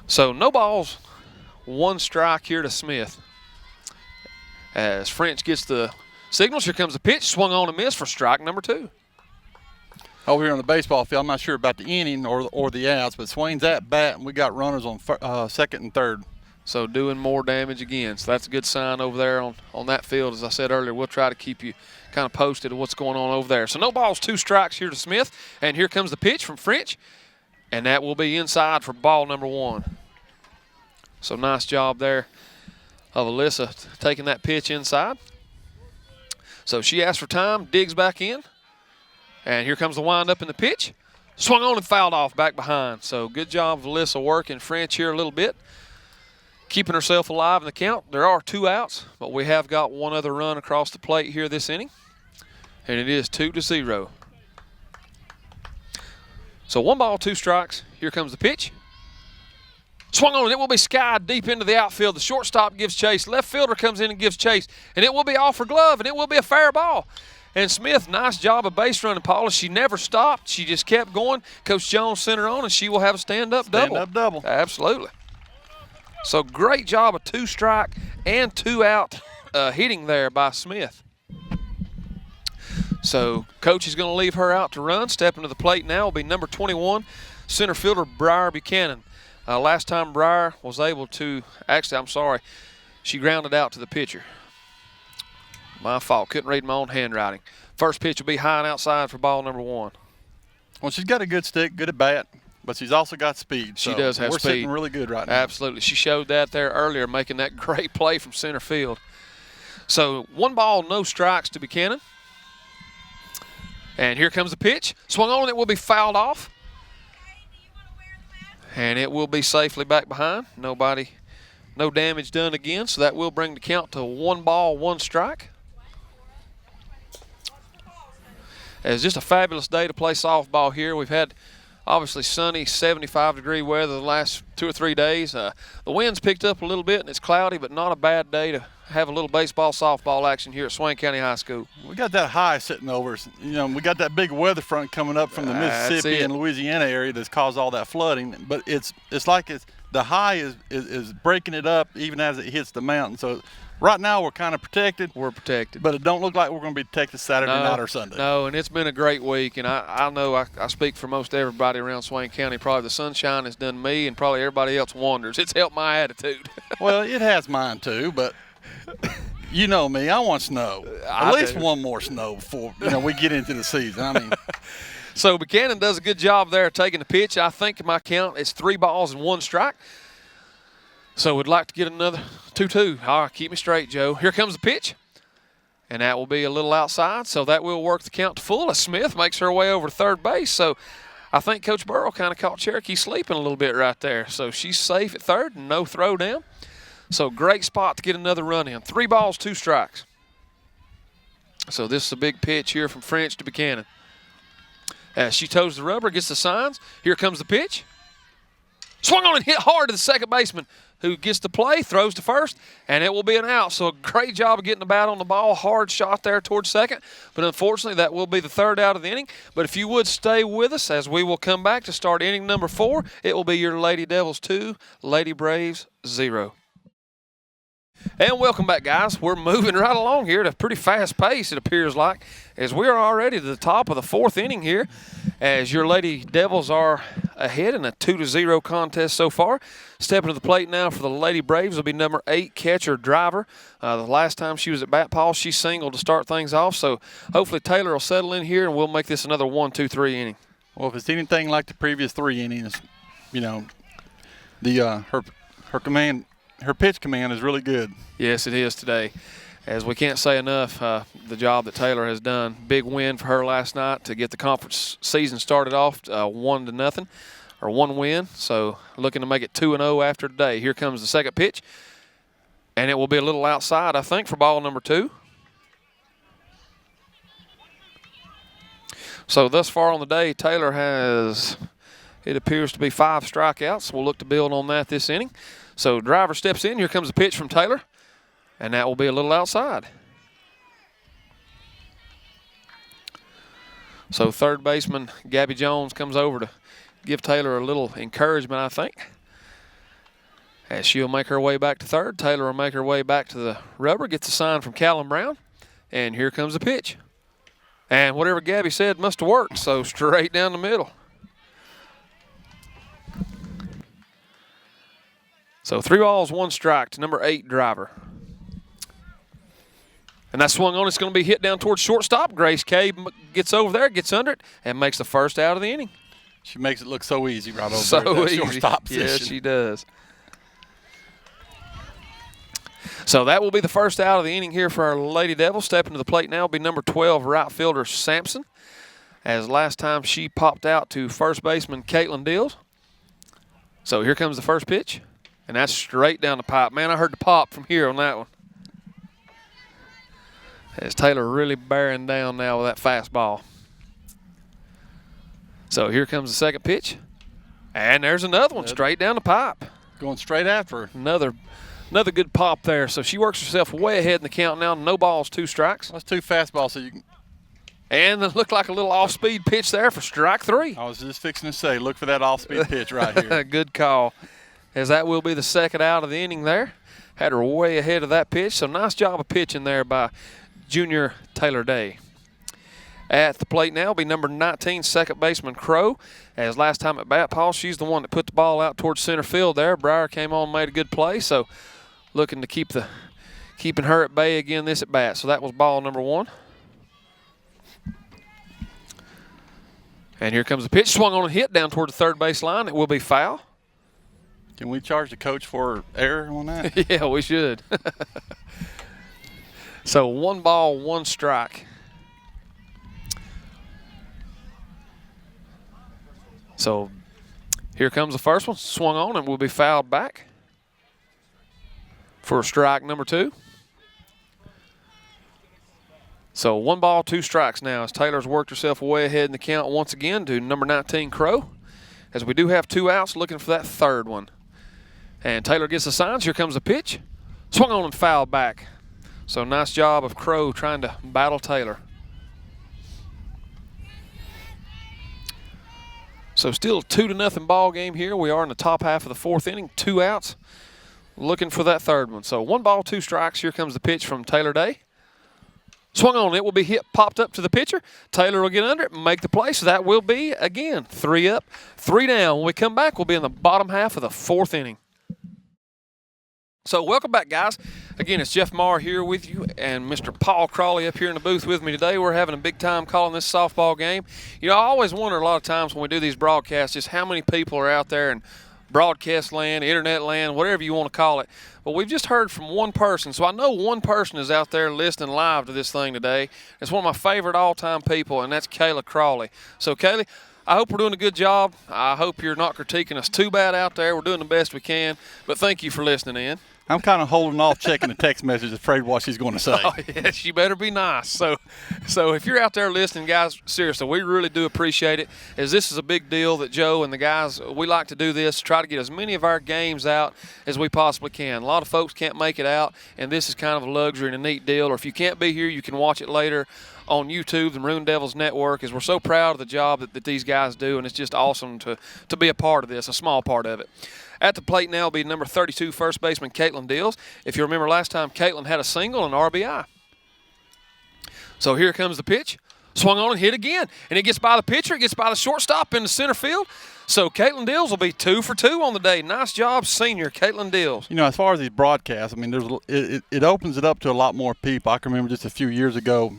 S1: So no balls, 1 strike here to Smith. As French gets the signals, here comes the pitch, swung on and missed for strike number 2.
S2: Over here on the baseball field, I'm not sure about the inning or the outs, but Swain's at bat, and we got runners on second and third.
S1: So doing more damage again. So that's a good sign over there on that field. As I said earlier, we'll try to keep you kind of posted of what's going on over there. So no balls, 2 strikes here to Smith. And here comes the pitch from French, and that will be inside for ball number 1. So nice job there of Alyssa taking that pitch inside. So she asks for time, digs back in, and here comes the windup in the pitch. Swung on and fouled off back behind. So good job of Alyssa working French here a little bit, keeping herself alive in the count. There are 2 outs, but we have got 1 other run across the plate here this inning, and it is 2-0. So 1 ball, 2 strikes. Here comes the pitch. Swung on, and it will be skied deep into the outfield. The shortstop gives chase. Left fielder comes in and gives chase, and it will be off her glove, and it will be a fair ball. And Smith, nice job of base running, Paula. She never stopped. She just kept going. Coach Jones sent her on, and she will have a stand-up double.
S2: Stand-up double.
S1: Absolutely. So great job of 2 strike and 2 out hitting there by Smith. So coach is going to leave her out to run. Stepping to the plate now will be number 21, center fielder Briar Buchanan. Last time Briar was able to, she grounded out to the pitcher. My fault, couldn't read my own handwriting. First pitch will be high and outside for ball number 1.
S2: Well, she's got a good stick, good at bat, but she's also got speed.
S1: She does have speed.
S2: We're sitting really good right now.
S1: Absolutely. She showed that there earlier, making that great play from center field. So 1 ball, no strikes to Buchanan. And here comes the pitch. Swung on, it will be fouled off. And it will be safely back behind. No damage done again, so that will bring the count to 1 ball, 1 strike. It's just a fabulous day to play softball here. We've had obviously sunny 75-degree weather the last 2 or 3 days. The wind's picked up a little bit and it's cloudy, but not a bad day to have a little baseball, softball action here at Swain County High School.
S2: We got that high sitting over us. You know, we got that big weather front coming up from the Mississippi and Louisiana area that's caused all that flooding. But it's like the high is breaking it up even as it hits the mountain. So right now we're kind of protected.
S1: We're protected.
S2: But it don't look like we're going to be protected Saturday night or Sunday.
S1: No, and it's been a great week. And I know I speak for most everybody around Swain County. Probably the sunshine has done me and probably everybody else wonders. It's helped my attitude.
S2: Well, it has mine too, but you know me. I want snow. At least one more snow before we get into the season. I mean.
S1: So Buchanan does a good job there taking the pitch. I think in my count it's 3 balls and 1 strike. So we'd like to get another 2-2. All right, keep me straight, Joe. Here comes the pitch. And that will be a little outside, so that will work the count to full as Smith makes her way over to third base. So I think Coach Burrow kind of caught Cherokee sleeping a little bit right there. So she's safe at third and no throw down. So great spot to get another run in. 3 balls, 2 strikes. So this is a big pitch here from French to Buchanan. As she toes the rubber, gets the signs. Here comes the pitch. Swung on and hit hard to the second baseman, who gets the play, throws to first, and it will be an out. So a great job of getting the bat on the ball. Hard shot there towards second. But unfortunately, that will be the 3rd out of the inning. But if you would stay with us as we will come back to start inning number 4, it will be your Lady Devils 2, Lady Braves 0. And welcome back, guys. We're moving right along here at a pretty fast pace, it appears like, as we are already to the top of the 4th inning here, as your Lady Devils are ahead in a 2-0 contest so far. Stepping to the plate now for the Lady Braves will be number 8, catcher Driver. The last time she was at bat, Paul, she singled to start things off, so hopefully Taylor will settle in here and we'll make this another 1-2-3 inning.
S2: Well, if it's anything like the previous 3 innings, her pitch command is really good.
S1: Yes, it is today. As we can't say enough, the job that Taylor has done. Big win for her last night to get the conference season started off 1-0, or 1 win. So looking to make it 2-0 after today. Here comes the second pitch, and it will be a little outside, I think, for ball number 2. So thus far on the day, Taylor has, it appears to be 5 strikeouts. We'll look to build on that this inning. So Driver steps in. Here comes the pitch from Taylor, and that will be a little outside. So third baseman Gabby Jones comes over to give Taylor a little encouragement, I think. As she'll make her way back to third, Taylor will make her way back to the rubber, gets a sign from Callum Brown, and here comes the pitch. And whatever Gabby said must have worked, so straight down the middle. So 3 balls, 1 strike to number 8, Driver. And that swung on. It's going to be hit down towards shortstop. Grace Kay gets over there, gets under it, and makes the 1st out of the inning.
S2: She makes it look so easy right over
S1: so
S2: there. So
S1: easy.
S2: Shortstop position.
S1: Yes, she does. So that will be the 1st out of the inning here for our Lady Devils. Stepping to the plate now will be number 12, right fielder Sampson. As last time she popped out to first baseman Caitlin Dills. So here comes the first pitch. And that's straight down the pipe. Man, I heard the pop from here on that one. As Taylor really bearing down now with that fastball. So here comes the second pitch. And there's another one straight down the pipe.
S2: Going straight after her.
S1: Another good pop there. So she works herself way ahead in the count now. No balls, 2 strikes.
S2: That's 2 fastballs, so you can.
S1: And it looked like a little off-speed pitch there for strike 3.
S2: I was just fixing to say, look for that off-speed pitch right here.
S1: Good call. As that will be the 2nd out of the inning there. Had her way ahead of that pitch, so nice job of pitching there by junior Taylor Day. At the plate now will be number 19, second baseman Crow. As last time at bat, Paul, she's the one that put the ball out towards center field there. Breyer came on and made a good play, so looking to keeping her at bay again this at bat. So that was ball number 1. And here comes the pitch. Swung on and hit down toward the third base line. It will be foul.
S2: Can we charge the coach for error on that?
S1: Yeah, we should. So 1 ball, 1 strike. So here comes the first one. Swung on and will be fouled back for strike number 2. So 1 ball, 2 strikes now as Taylor's worked herself way ahead in the count once again to number 19, Crow. As we do have 2 outs, looking for that 3rd one. And Taylor gets the signs. Here comes the pitch. Swung on and fouled back. So nice job of Crow trying to battle Taylor. So still a 2-0 ball game here. We are in the top half of the 4th inning. 2 outs. looking for that third one. So 1 ball, 2 strikes. Here comes the pitch from Taylor Day. Swung on, it will be hit, popped up to the pitcher. Taylor will get under it and make the play. So that will be, again, 3 up, 3 down. When we come back, we'll be in the bottom half of the 4th inning. So welcome back, guys. Again, it's Jeff Marr here with you and Mr. Paul Crawley up here in the booth with me today. We're having a big time calling this softball game. You know, I always wonder a lot of times when we do these broadcasts just how many people are out there in broadcast land, internet land, whatever you want to call it. But we've just heard from one person, so I know one person is out there listening live to this thing today. It's one of my favorite all-time people, and that's Kayla Crawley. So, Kaylee, I hope we're doing a good job. I hope you're not critiquing us too bad out there. We're doing the best we can, but thank you for listening in.
S2: I'm kind of holding off checking the text message, afraid what she's going to say.
S1: Oh, yes, you better be nice. So if you're out there listening, guys, seriously, we really do appreciate it, as this is a big deal that Joe and the guys, we like to do this, try to get as many of our games out as we possibly can. A lot of folks can't make it out, and this is kind of a luxury and a neat deal. Or if you can't be here, you can watch it later on YouTube, the Maroon Devils Network, as we're so proud of the job that these guys do, and it's just awesome to be a part of this, a small part of it. At the plate now will be number 32, first baseman Caitlin Dills. If you remember last time, Caitlin had a single and RBI. So here comes the pitch. Swung on and hit again. And it gets by the pitcher, it gets by the shortstop in the center field. So Caitlin Dills will be 2 for 2 on the day. Nice job, senior Caitlin Dills.
S2: You know, as far as these broadcasts, I mean, it opens it up to a lot more people. I can remember just a few years ago,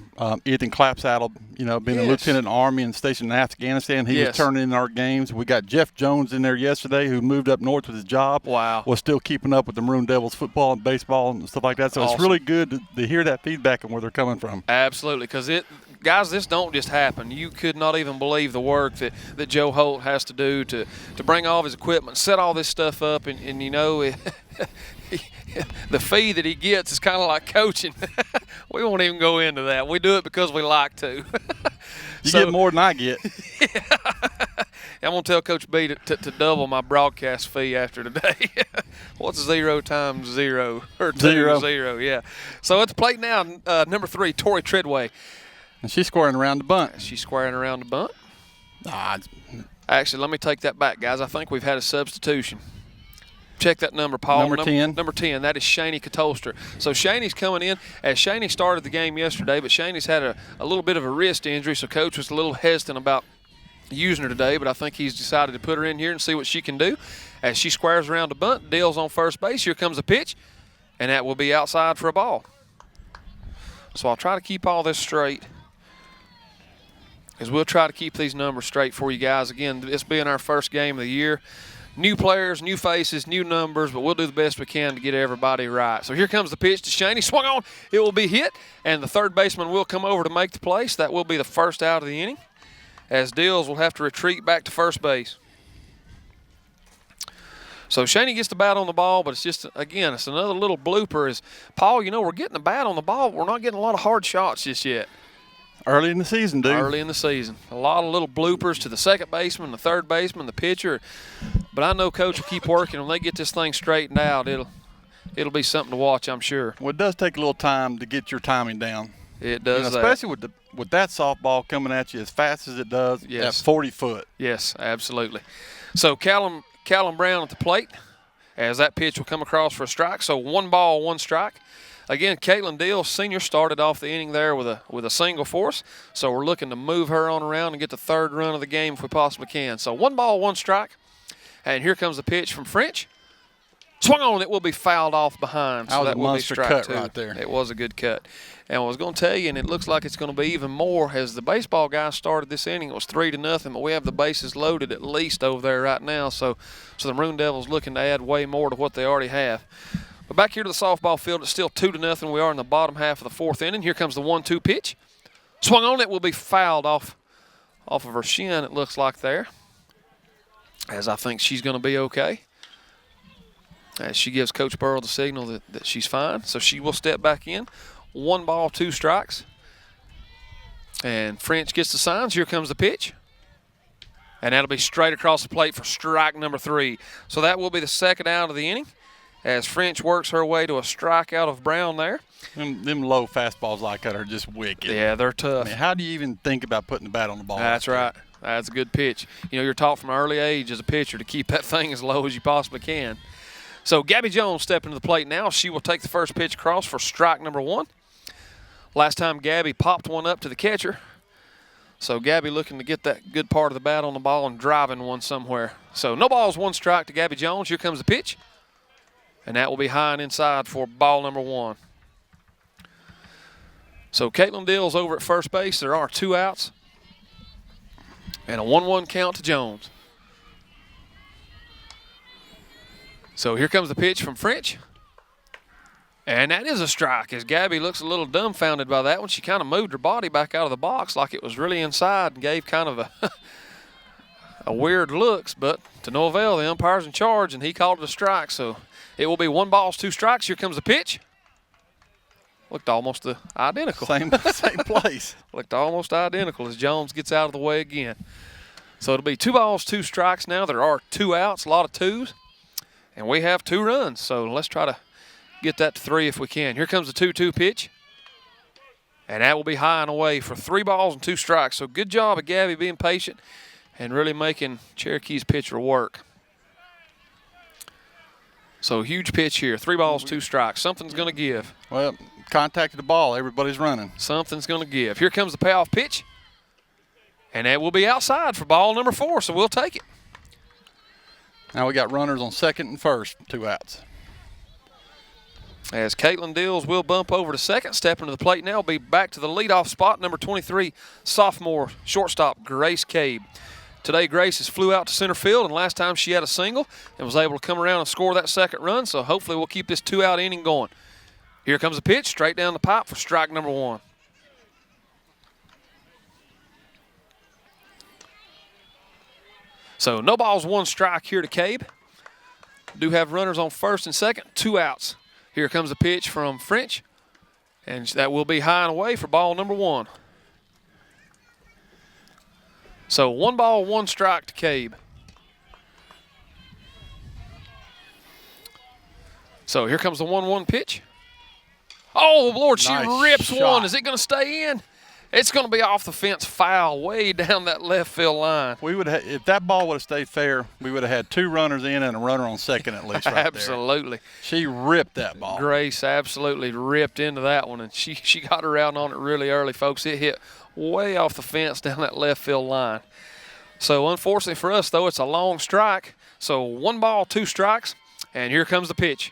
S2: Ethan Clapsaddle, you know, being a lieutenant in the Army and stationed in Afghanistan. He was turning in our games. We got Jeff Jones in there yesterday, who moved up north with his job.
S1: Wow. Was
S2: still keeping up with the Maroon Devils football and baseball and stuff like that. So It's really good to hear that feedback and where they're coming from.
S1: Absolutely, because guys, this don't just happen. You could not even believe the work that Joe Holt has to do to bring all of his equipment, set all this stuff up, and you know, the fee that he gets is kind of like coaching. We won't even go into that. We do it because we like to.
S2: You get more than I get.
S1: I'm going to tell Coach B to double my broadcast fee after today. What's 0 times 0? Or 2 0, yeah. So at the plate now, number 3, Tori Treadway.
S2: And she's squaring around the bunt.
S1: She's squaring around the bunt. Actually, let me take that back, guys. I think we've had a substitution. Check that number, Paul.
S2: Number 10.
S1: Number 10. That is Shani Katolster. So Shani's coming in. As Shani started the game yesterday, but Shani's had a little bit of a wrist injury, so Coach was a little hesitant about using her today, but I think he's decided to put her in here and see what she can do. As she squares around the bunt, Dill's on first base. Here comes the pitch, and that will be outside for a ball. So I'll try to keep all this straight, because we'll try to keep these numbers straight for you guys. Again, this being our first game of the year. New players, new faces, new numbers, but we'll do the best we can to get everybody right. So here comes the pitch to Shani. Swung on. It will be hit, and the third baseman will come over to make the play. So that will be the first out of the inning, as Dills will have to retreat back to first base. So Shani gets the bat on the ball, but it's just, again, it's another little blooper. Is Paul, you know, we're getting the bat on the ball, but we're not getting a lot of hard shots just yet.
S2: Early in the season, dude.
S1: Early in the season. A lot of little bloopers to the second baseman, the third baseman, the pitcher. But I know Coach will keep working. When they get this thing straightened out, it'll be something to watch, I'm sure.
S2: Well, it does take a little time to get your timing down.
S1: It does,
S2: especially with that softball coming at you as fast as it does at 40 foot.
S1: Yes, absolutely. So Callum Brown at the plate, as that pitch will come across for a strike. So 1 ball, 1 strike. Again, Caitlin Dills, senior, started off the inning there with a single for us. So we're looking to move her on around and get the third run of the game if we possibly can. So 1 ball, 1 strike. And here comes the pitch from French. Swung on, it will be fouled off behind. So that will be strike
S2: cut
S1: 2.
S2: Right there.
S1: It was a good cut. And I was going to tell you, and it looks like it's going to be even more, as the baseball guys started this inning, it was 3-0, but we have the bases loaded at least over there right now. So the Maroon Devils looking to add way more to what they already have. But back here to the softball field, it's still 2-0. We are in the bottom half of the 4th inning. Here comes the 1-2 pitch. Swung on, it will be fouled off of her shin, it looks like there, as I think she's going to be okay. As she gives Coach Burrow the signal that she's fine. So she will step back in. 1 ball, 2 strikes. And French gets the signs. Here comes the pitch. And that'll be straight across the plate for strike number 3. So that will be the second out of the inning, as French works her way to a strikeout of Brown there.
S2: Them low fastballs like that are just wicked.
S1: Yeah, they're tough.
S2: I mean, how do you even think about putting the bat on the ball?
S1: That's right. That's a good pitch. You know, you're taught from an early age as a pitcher to keep that thing as low as you possibly can. So Gabby Jones stepping to the plate now. She will take the first pitch across for strike number 1. Last time Gabby popped one up to the catcher. So Gabby looking to get that good part of the bat on the ball and driving one somewhere. So no balls, 1 strike to Gabby Jones. Here comes the pitch. And that will be high and inside for ball number 1. So Caitlin Dills over at first base. There are 2 outs. And a 1-1 count to Jones. So here comes the pitch from French. And that is a strike, as Gabby looks a little dumbfounded by that one. She kind of moved her body back out of the box like it was really inside and gave kind of a weird looks, but to no avail. The umpire's in charge, and he called it a strike. So it will be 1 ball, 2 strikes. Here comes the pitch. Looked almost identical.
S2: Same place.
S1: Looked almost identical as Jones gets out of the way again. So it'll be 2 balls, 2 strikes now. There are 2 outs, a lot of 2s. And we have 2 runs, so let's try to get that to 3 if we can. Here comes the 2-2 pitch. And that will be high and away for 3 balls and 2 strikes. So good job of Gabby being patient and really making Cherokee's pitcher work. So huge pitch here. 3 balls, 2 strikes. Something's going to give.
S2: Well, contacted the ball. Everybody's running.
S1: Something's going to give. Here comes the payoff pitch. And that will be outside for ball number 4, so we'll take it.
S2: Now we got runners on second and first, 2 outs.
S1: As Caitlin Dills will bump over to second, stepping to the plate now, will be back to the leadoff spot, number 23, sophomore shortstop Grace Cabe. Today, Grace has flew out to center field, and last time she had a single and was able to come around and score that second run, so hopefully we'll keep this 2-out inning going. Here comes the pitch, straight down the pipe for strike number 1. So no balls, 1 strike here to Cabe. Do have runners on first and second, 2 outs. Here comes the pitch from French, and that will be high and away for ball number 1. So 1 ball, 1 strike to Cabe. So here comes the 1-1 pitch. Oh, Lord, she
S2: Nice
S1: rips
S2: shot.
S1: one. Is it going to stay in? It's going to be off the fence foul way down that left field line.
S2: We would have, if that ball would have stayed fair, we would have had 2 runners in and a runner on second at least right
S1: Absolutely.
S2: there. She ripped that ball.
S1: Grace absolutely ripped into that one, and she got her out on it really early, folks. It hit way off the fence down that left field line. So unfortunately for us, though, it's a long strike. So 1 ball, 2 strikes, and here comes the pitch.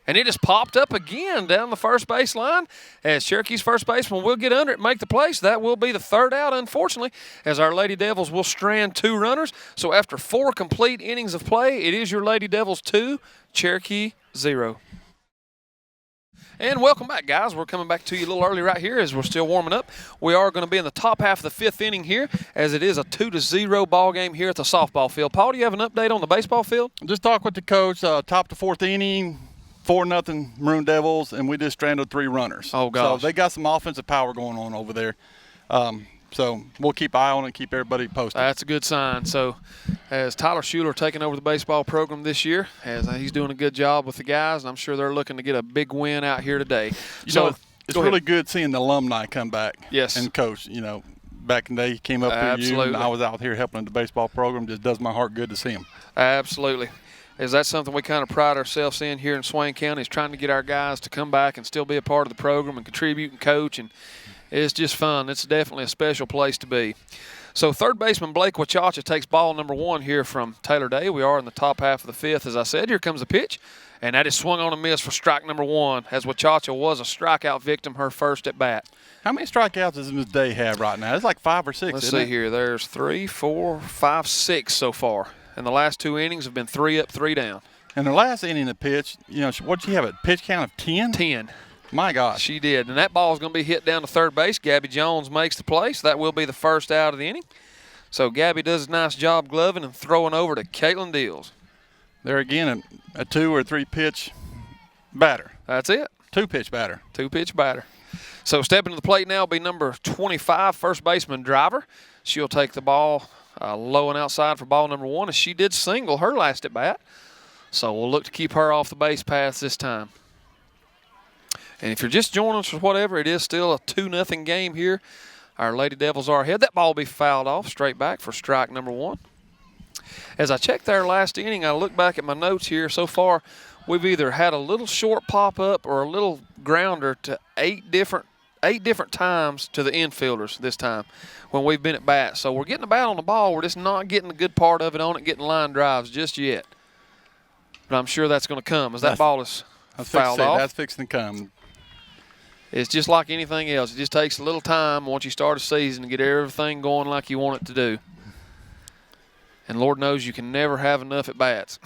S1: And it just popped up again down the first base line as Cherokee's first baseman will get under it and make the play. So that will be the 3rd out, unfortunately, as our Lady Devils will strand 2 runners. So after 4 complete innings of play, it is your Lady Devils 2, Cherokee 0. And welcome back, guys. We're coming back to you a little early right here as we're still warming up. We are going to be in the top half of the 5th inning here as it is a 2-0 ball game here at the softball field. Paul, do you have an update on the baseball field?
S2: Just talk with the coach, top to 4th inning. 4-0 Maroon Devils, and we just stranded 3 runners.
S1: Oh, gosh.
S2: So they got some offensive power going on over there. So we'll keep eye on it and keep everybody posted.
S1: That's a good sign. So as Tyler Schuler taking over the baseball program this year, as he's doing a good job with the guys, and I'm sure they're looking to get a big win out here today.
S2: It's really good seeing the alumni come back.
S1: Yes.
S2: And coach, back in the day he came up through you, and I was out here helping the baseball program. Just does my heart good to see him.
S1: Absolutely. Is that something we kind of pride ourselves in here in Swain County, is trying to get our guys to come back and still be a part of the program and contribute and coach, and it's just fun. It's definitely a special place to be. So third baseman Blake Wachacha takes ball number 1 here from Taylor Day. We are in the top half of the 5th, as I said. Here comes the pitch, and that is swung on a miss for strike number 1, as Wachacha was a strikeout victim her first at bat.
S2: How many strikeouts does Ms. Day have right now? It's like 5 or 6.
S1: Let's see here. There's 3, 4, 5, 6 so far. And the last 2 innings have been 3 up, 3 down.
S2: And the last inning of pitch, what'd she have, a pitch count of 10?
S1: 10.
S2: My gosh.
S1: She did. And that ball is going to be hit down to third base. Gabby Jones makes the play, so that will be the 1st out of the inning. So Gabby does a nice job gloving and throwing over to Caitlin Dills.
S2: There again, a 2 or 3 pitch batter.
S1: That's it.
S2: 2-pitch batter.
S1: 2-pitch batter. So stepping to the plate now will be number 25, first baseman Driver. She'll take the ball low and outside for ball number 1, as she did single her last at bat. So we'll look to keep her off the base paths this time. And if you're just joining us or whatever, it is still a 2-0 game here. Our Lady Devils are ahead. That ball will be fouled off straight back for strike number 1. As I checked their last inning, I look back at my notes here. So far, we've either had a little short pop-up or a little grounder to eight different times to the infielders this time when we've been at bat. So we're getting a bat on the ball. We're just not getting a good part of it on it, getting line drives just yet. But I'm sure that's going to come as that ball is fouled off.
S2: That's fixing to come.
S1: It's just like anything else. It just takes a little time once you start a season to get everything going like you want it to do. And Lord knows you can never have enough at bats.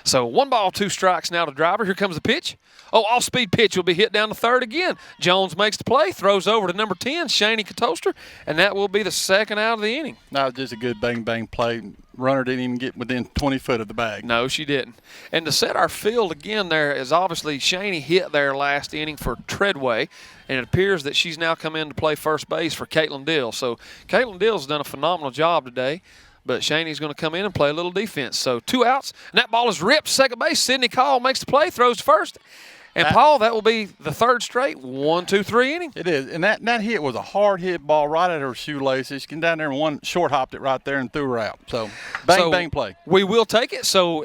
S1: So 1 ball, 2 strikes now to driver. Here comes the pitch. Oh, off-speed pitch will be hit down to third again. Jones makes the play, throws over to number 10, Shaney Katoster, and that will be the second out of the inning.
S2: That was just a good bang-bang play. Runner didn't even get within 20 foot of the bag.
S1: No, she didn't. And to set our field again there is obviously Shaney hit there last inning for Treadway, and it appears that she's now come in to play first base for Caitlin Dill. So Caitlin Dill's done a phenomenal job today. But Shaney's going to come in and play a little defense. So 2 outs, and that ball is ripped. Second base, Sydney Call makes the play, throws to first. And, Paul, that will be the third straight 1, 2, 3 inning.
S2: It is. And that hit was a hard hit ball right at her shoelaces. She came down there and one short hopped it right there and threw her out. So, bang play.
S1: We will take it. So,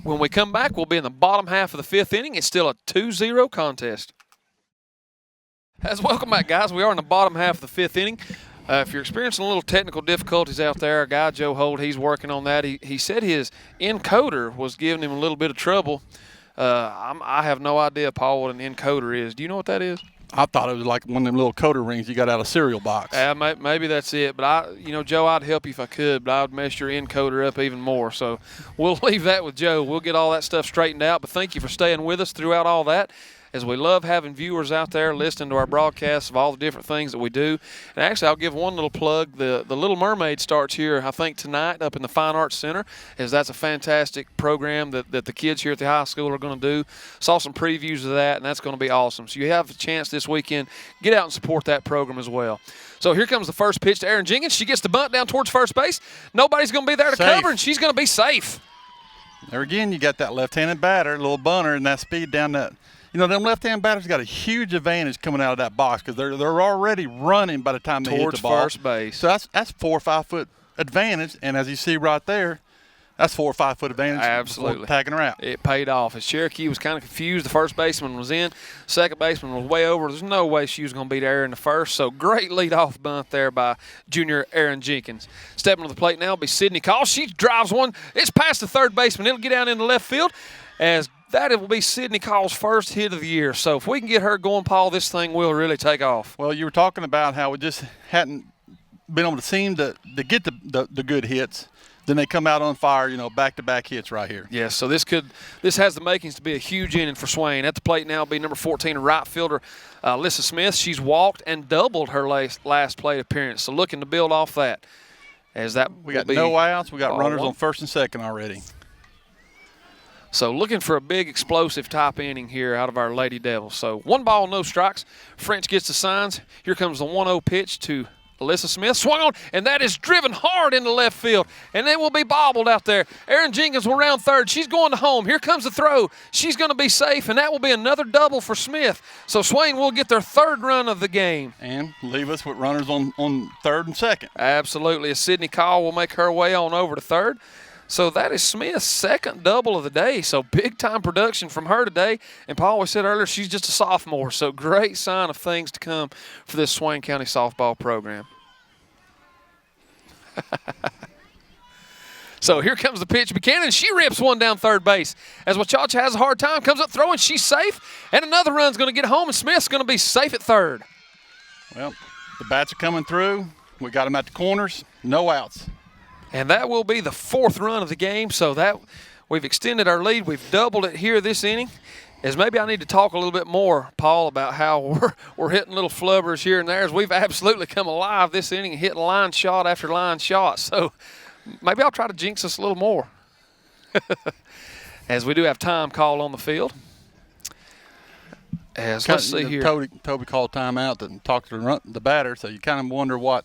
S1: when we come back, we'll be in the bottom half of the 5th inning. It's still a 2-0 contest. Welcome back, guys. We are in the bottom half of the 5th inning. If you're experiencing a little technical difficulties out there, our guy Joe Holt, he's working on that. He said his encoder was giving him a little bit of trouble. I have no idea, Paul, what an encoder is. Do you know what that is?
S2: I thought it was like one of them little coder rings you got out of a cereal box.
S1: Maybe that's it. But Joe, I'd help you if I could, but I would mess your encoder up even more. So we'll leave that with Joe. We'll get all that stuff straightened out. But thank you for staying with us throughout all that, as we love having viewers out there listening to our broadcasts of all the different things that we do. And actually, I'll give one little plug. The Little Mermaid starts here, I think, tonight up in the Fine Arts Center, as that's a fantastic program that the kids here at the high school are going to do. Saw some previews of that, and that's going to be awesome. So you have a chance this weekend. Get out and support that program as well. So here comes the first pitch to Erin Jenkins. She gets the bunt down towards first base. Nobody's going to be there to cover, and she's going to be safe.
S2: There again, you got that left-handed batter, little bunter, and that speed down that. Them left-hand batters got a huge advantage coming out of that box because they're already running by the time they hit the ball.
S1: Towards first base.
S2: So that's 4 or 5 foot advantage, and as you see right there, that's 4 or 5 foot advantage.
S1: Absolutely.
S2: Tagging her out.
S1: It paid off. As Cherokee was kind of confused, the first baseman was in, second baseman was way over. There's no way she was going to beat Erin in the first. So great leadoff bunt there by junior Erin Jenkins. Stepping to the plate now will be Sydney Call. She drives one. It's past the third baseman. It'll get down into left field as that will be Sydney Call's first hit of the year. So if we can get her going, Paul, this thing will really take off.
S2: Well, you were talking about how we just hadn't been able to seem to get the good hits. Then they come out on fire, back-to-back hits right here.
S1: Yes, so this has the makings to be a huge inning for Swain. At the plate now will be number 14, right fielder Alyssa Smith. She's walked and doubled her last plate appearance, so looking to build off that.
S2: We got no outs. We got runners on first and second already.
S1: So looking for a big explosive type inning here out of our Lady Devils. So 1 ball, no strikes. French gets the signs. Here comes the 1-0 pitch to Alyssa Smith. Swung on, and that is driven hard into left field. And it will be bobbled out there. Erin Jenkins will round third. She's going to home. Here comes the throw. She's going to be safe, and that will be another double for Smith. So Swain will get their 3rd run of the game.
S2: And leave us with runners on third and second.
S1: Absolutely. As Sydney Call will make her way on over to third. So that is Smith's 2nd double of the day. So big-time production from her today. And Paul, we said earlier, she's just a sophomore. So great sign of things to come for this Swain County softball program. So here comes the pitch. Buchanan, she rips one down third base. As Wachacha has a hard time, comes up throwing, she's safe. And another run's going to get home, and Smith's going to be safe at third.
S2: Well, the bats are coming through. We got them at the corners. No outs.
S1: And that will be the 4th run of the game. So that we've extended our lead. We've doubled it here this inning. As maybe I need to talk a little bit more, Paul, about how we're hitting little flubbers here and there. As we've absolutely come alive this inning and hitting line shot after line shot. So maybe I'll try to jinx us a little more. As we do have time called on the field. Let's see here.
S2: Toby called timeout and talked to the batter, so you kind of wonder what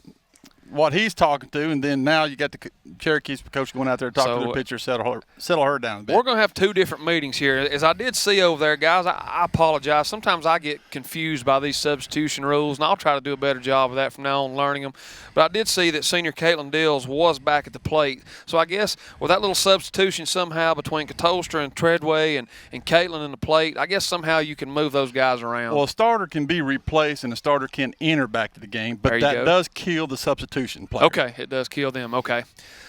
S2: what he's talking to, and then now you got the Cherokee's coach going out there talking to the pitcher, settle her down a bit.
S1: We're going to have two different meetings here. As I did see over there, guys, I apologize. Sometimes I get confused by these substitution rules, and I'll try to do a better job of that from now on, learning them. But I did see that senior Caitlin Dills was back at the plate. So I guess with that little substitution somehow between Katolstra and Treadway and Caitlin in the plate, I guess somehow you can move those guys around.
S2: Well, a starter can be replaced and a starter can enter back to the game, but that does kill the substitution player.
S1: Okay, it does kill them. Okay.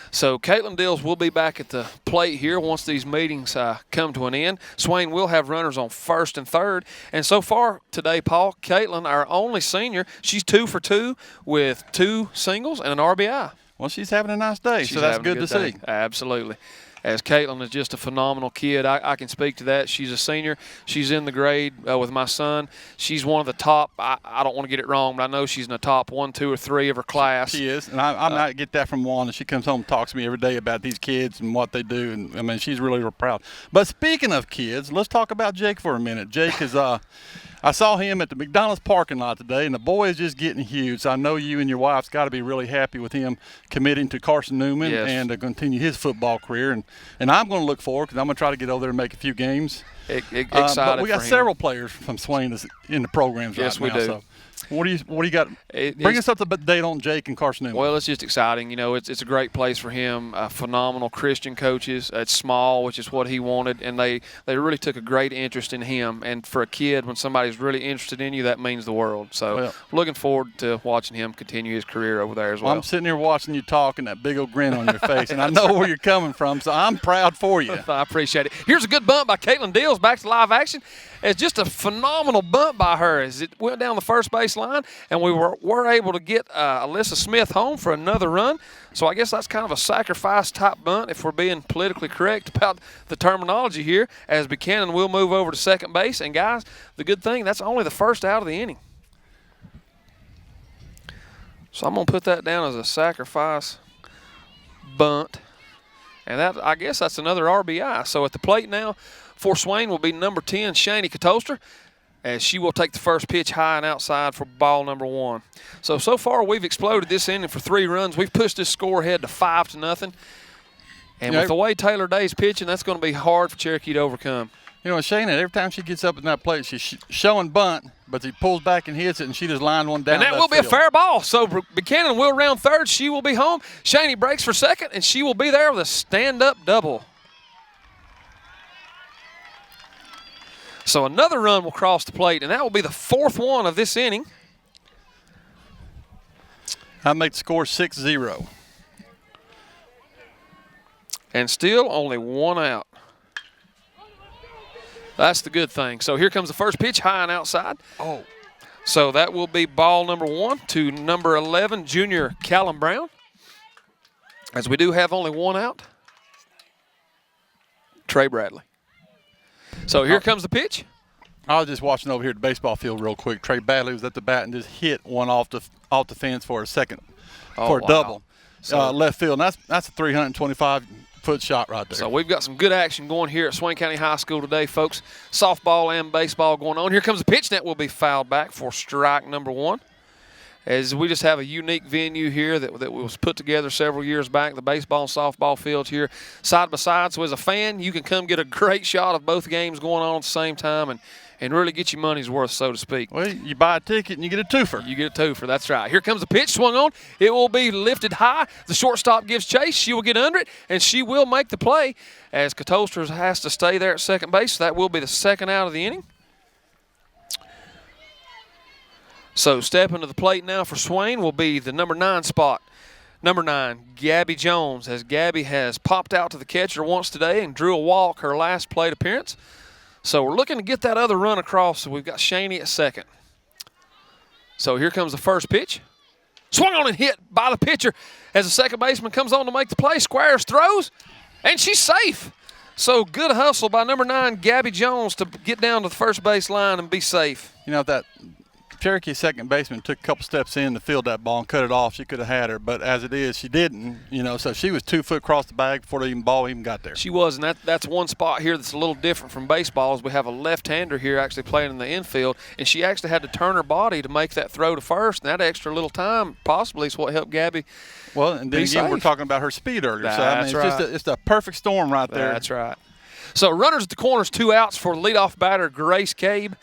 S1: So Caitlin Dills will be back at the plate here once these meetings come to an end. Swain will have runners on first and third. And so far today, Paul, Caitlin, our only senior, she's 2 for 2 with 2 singles and an RBI.
S2: Well, she's having a nice day, so that's good to see.
S1: Absolutely. As Caitlin is just a phenomenal kid. I can speak to that. She's a senior. She's in the grade with my son. She's one of the top, I don't want to get it wrong, but I know she's in the top 1, 2, or 3 of her class.
S2: She is, and I might get that from Wanda. She comes home and talks to me every day about these kids and what they do, and, I mean, she's really proud. But speaking of kids, let's talk about Jake for a minute. Jake is I saw him at the McDonald's parking lot today, and the boy is just getting huge. So I know you and your wife's got to be really happy with him committing to Carson Newman and to continue his football career. And I'm going to look forward because I'm going to try to get over there and make a few games.
S1: Excited
S2: but we got
S1: for him.
S2: several players from Swain that's in the programs right now.
S1: Yes, we do.
S2: So what do you got? Bring us up to date on Jake and Carson Newman.
S1: Well, it's just exciting. You know, it's a great place for him. Phenomenal Christian coaches. It's small, which is what he wanted, and they really took a great interest in him. And for a kid, when somebody's really interested in you, that means the world. So looking forward to watching him continue his career over there as well.
S2: I'm sitting here watching you talk and that big old grin on your face, and I know where you're coming from, so I'm proud for you.
S1: I appreciate it. Here's a good bump by Caitlin Dills back to live action. It's just a phenomenal bump by her as it went down the first base line, and we were able to get Alyssa Smith home for another run. So I guess that's kind of a sacrifice type bunt if we're being politically correct about the terminology here, as Buchanan will move over to second base. And, guys, the good thing, that's only the first out of the inning. So I'm going to put that down as a sacrifice bunt. And that, I guess that's another RBI. So at the plate now for Swain will be number 10, Shani Katolstra, as she will take the first pitch high and outside for ball number 1. So far we've exploded this inning for 3 runs. We've pushed this score ahead to 5-0. And with the way Taylor Day's pitching, that's going to be hard for Cherokee to overcome.
S2: You know, Shana, every time she gets up in that plate, she's showing bunt, but he pulls back and hits it, and she just lined one down.
S1: And that will be a fair ball. So Buchanan will round third. She will be home. Shani breaks for second, and she will be there with a stand-up double. So another run will cross the plate, and that will be the 4th one of this inning.
S2: I make the score 6-0.
S1: And still only 1 out. That's the good thing. So here comes the first pitch, high and outside.
S2: Oh.
S1: So that will be ball number 1 to number 11, junior Callum Brown. As we do have only 1 out, Trey Bradley. So here comes the pitch.
S2: I was just watching over here at the baseball field real quick. Trey Bradley was at the bat and just hit one off the fence for a second, for a double. So left field. And that's a 325-foot shot right there.
S1: So we've got some good action going here at Swain County High School today, folks. Softball and baseball going on. Here comes the pitch. That will be fouled back for strike number 1. As we just have a unique venue here that was put together several years back, the baseball and softball fields here side by side. So as a fan, you can come get a great shot of both games going on at the same time and really get your money's worth, so to speak.
S2: Well, you buy a ticket and you get a twofer.
S1: You get a twofer, that's right. Here comes the pitch, swung on. It will be lifted high. The shortstop gives chase. She will get under it, and she will make the play as Katolstra has to stay there at second base. So that will be the 2nd out of the inning. So stepping to the plate now for Swain will be the number 9 spot. Number 9, Gabby Jones, as Gabby has popped out to the catcher once today and drew a walk her last plate appearance. So we're looking to get that other run across. So we've got Shani at second. So here comes the first pitch. Swung on and hit by the pitcher as the second baseman comes on to make the play. Squares throws, and she's safe. So good hustle by number 9, Gabby Jones, to get down to the first base line and be safe.
S2: You know, Cherokee's second baseman took a couple steps in to field that ball and cut it off, she could have had her. But as it is, she didn't. So she was 2 foot across the bag before the ball even got there.
S1: She was, and that's one spot here that's a little different from baseball. Is we have a left-hander here actually playing in the infield, and she actually had to turn her body to make that throw to first. And that extra little time possibly is what helped Gabby.
S2: Well, and then again, we're talking about her speed earlier.
S1: That's right.
S2: It's a perfect storm right there.
S1: That's right. So runners at the corners, 2 outs for leadoff batter Grace Cabe.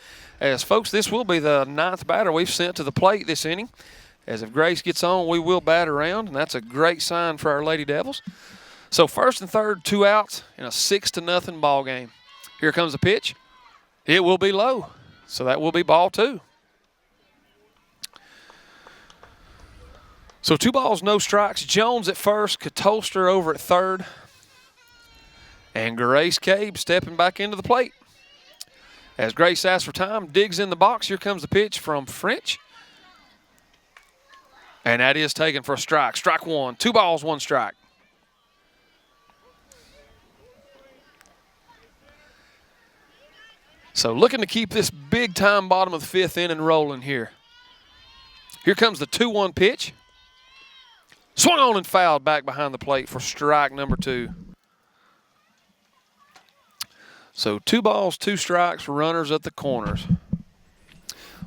S1: As folks, this will be the 9th batter we've sent to the plate this inning. As if Grace gets on, we will bat around, and that's a great sign for our Lady Devils. So first and third, 2 outs in a 6-0 ball game. Here comes the pitch. It will be low, so that will be ball 2. So 2 balls, no strikes. Jones at first, Katolster over at third, and Grace Cabe stepping back into the plate. As Grace asks for time, digs in the box. Here comes the pitch from French. And that is taken for a strike. Strike 1. 2 balls, 1 strike. So looking to keep this big-time bottom of the 5th inning rolling here. Here comes the 2-1 pitch. Swung on and fouled back behind the plate for strike number 2. So 2 balls, 2 strikes for runners at the corners.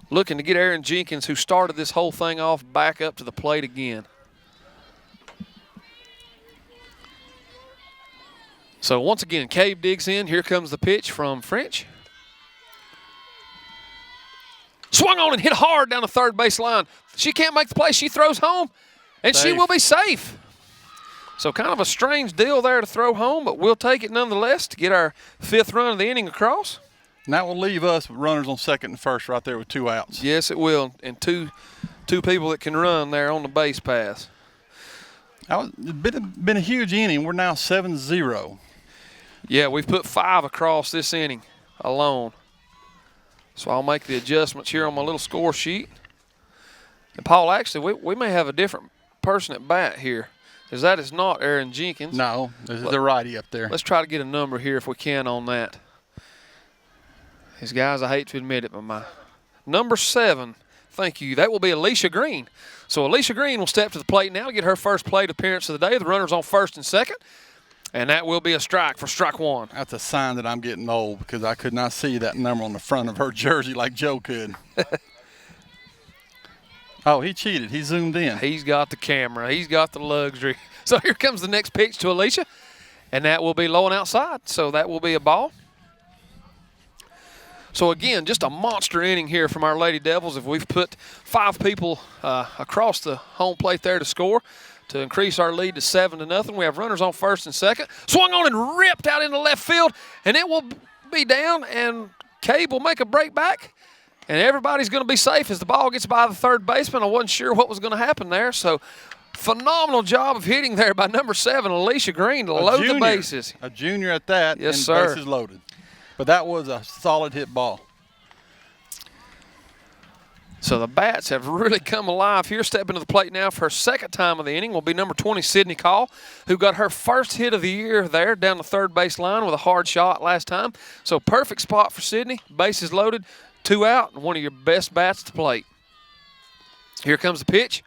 S1: Looking to get Aaron Jenkins, who started this whole thing off, back up to the plate again. So once again, Cabe digs in. Here comes the pitch from French. Swung on and hit hard down the third base line. She can't make the play. She throws home, and
S2: Safe.
S1: She will be safe. So kind of a strange deal there to throw home, but we'll take it nonetheless to get our 5th run of the inning across.
S2: And that will leave us with runners on second and first right there with 2 outs.
S1: Yes, it will, and two people that can run there on the base paths.
S2: It's been a huge inning. We're now 7-0.
S1: Yeah, we've put 5 across this inning alone. So I'll make the adjustments here on my little score sheet. And, Paul, actually, we may have a different person at bat here. Because that is not Aaron Jenkins.
S2: No, this is the righty up there.
S1: Let's try to get a number here if we can on that. These guys, I hate to admit it, but my number 7, thank you, that will be Alicia Green. So Alicia Green will step to the plate now, get her first plate appearance of the day. The runner's on first and second, and that will be a strike for strike 1.
S2: That's a sign that I'm getting old because I could not see that number on the front of her jersey like Joe could. Oh, he cheated. He zoomed in.
S1: He's got the camera. He's got the luxury. So here comes the next pitch to Alicia, and that will be low and outside. So that will be a ball. So, again, just a monster inning here from our Lady Devils. If we've put 5 people across the home plate there to score to increase our lead to 7-0. We have runners on first and second. Swung on and ripped out into left field, and it will be down, and Cabe will make a break back. And everybody's going to be safe as the ball gets by the third baseman. I wasn't sure what was going to happen there. So, phenomenal job of hitting there by number 7, Alicia Green, to load the bases.
S2: A junior at that,
S1: yes,
S2: and
S1: sir.
S2: Bases loaded. But that was a solid hit ball.
S1: So the bats have really come alive here. Stepping to the plate now for her second time of the inning will be number 20, Sydney Call, who got her first hit of the year there down the third base line with a hard shot last time. So perfect spot for Sydney. Bases loaded, 2 out, and one of your best bats to plate. Here comes the pitch,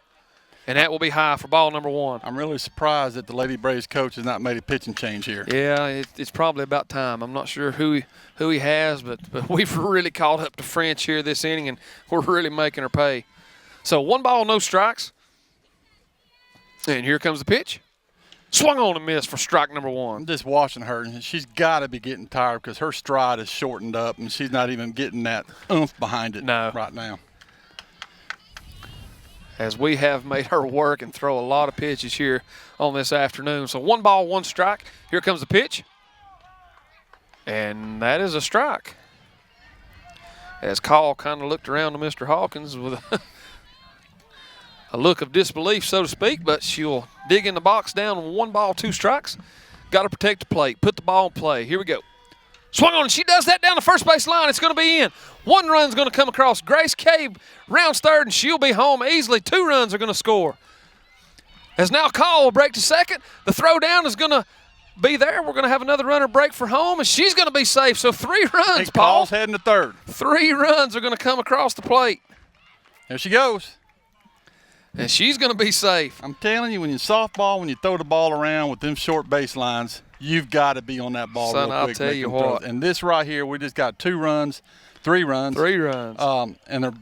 S1: and that will be high for ball number 1.
S2: I'm really surprised that the Lady Braves coach has not made a pitching change here.
S1: Yeah, it's probably about time. I'm not sure who he has, but we've really caught up to French here this inning, and we're really making her pay. So 1 ball, no strikes. And here comes the pitch. Swung on and missed for strike number 1.
S2: I'm just watching her, and she's got to be getting tired because her stride is shortened up, and she's not even getting that oomph behind it right now.
S1: As we have made her work and throw a lot of pitches here on this afternoon. So 1 ball, 1 strike. Here comes the pitch. And that is a strike. As Call kind of looked around to Mr. Hawkins with a look of disbelief, so to speak, but she'll dig in the box down 1 ball, 2 strikes. Got to protect the plate. Put the ball in play. Here we go. Swung on, and she does that down the first base line. It's going to be in. 1 run's going to come across. Grace Cabe rounds third, and she'll be home easily. 2 runs are going to score. As now Call will break to second. The throw down is going to be there. We're going to have another runner break for home, and she's going to be safe. So 3 runs, Paul.
S2: Call's heading to third.
S1: 3 runs are going to come across the plate.
S2: There she goes.
S1: And she's going to be safe.
S2: I'm telling you, when you softball, when you throw the ball around with them short baselines, you've got to be on that ball
S1: Son,
S2: real
S1: I'll
S2: quick.
S1: tell you what.
S2: And this right here, we just got 3 runs.
S1: 3 runs.
S2: And a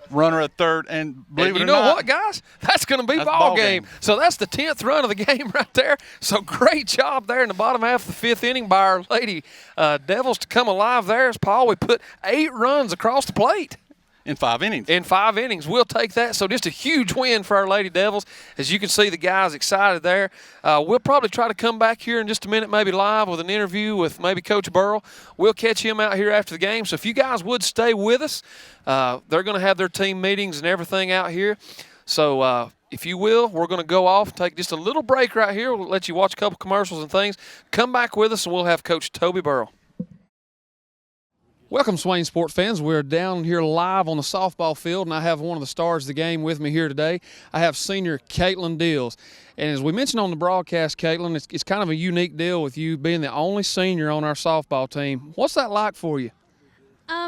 S2: runner at third. And believe it or not.
S1: You know what, guys? That's going to be ball game. So that's the 10th run of the game right there. So great job there in the bottom half of the 5th inning by our Lady Devils to come alive there. As Paul, we put 8 runs across the plate.
S2: In 5 innings.
S1: In 5 innings. We'll take that. So just a huge win for our Lady Devils. As you can see, the guys excited there. We'll probably try to come back here in just a minute, maybe live with an interview with maybe Coach Burrell. We'll catch him out here after the game. So if you guys would stay with us, they're going to have their team meetings and everything out here. So if you will, we're going to go off, take just a little break right here. We'll let you watch a couple commercials and things. Come back with us, and we'll have Coach Toby Burrell. Welcome, Swain sports fans. We're down here live on the softball field, and I have one of the stars of the game with me here today. I have senior Caitlin Dills. And as we mentioned on the broadcast, Caitlin, it's kind of a unique deal with you being the only senior on our softball team. What's that like for you?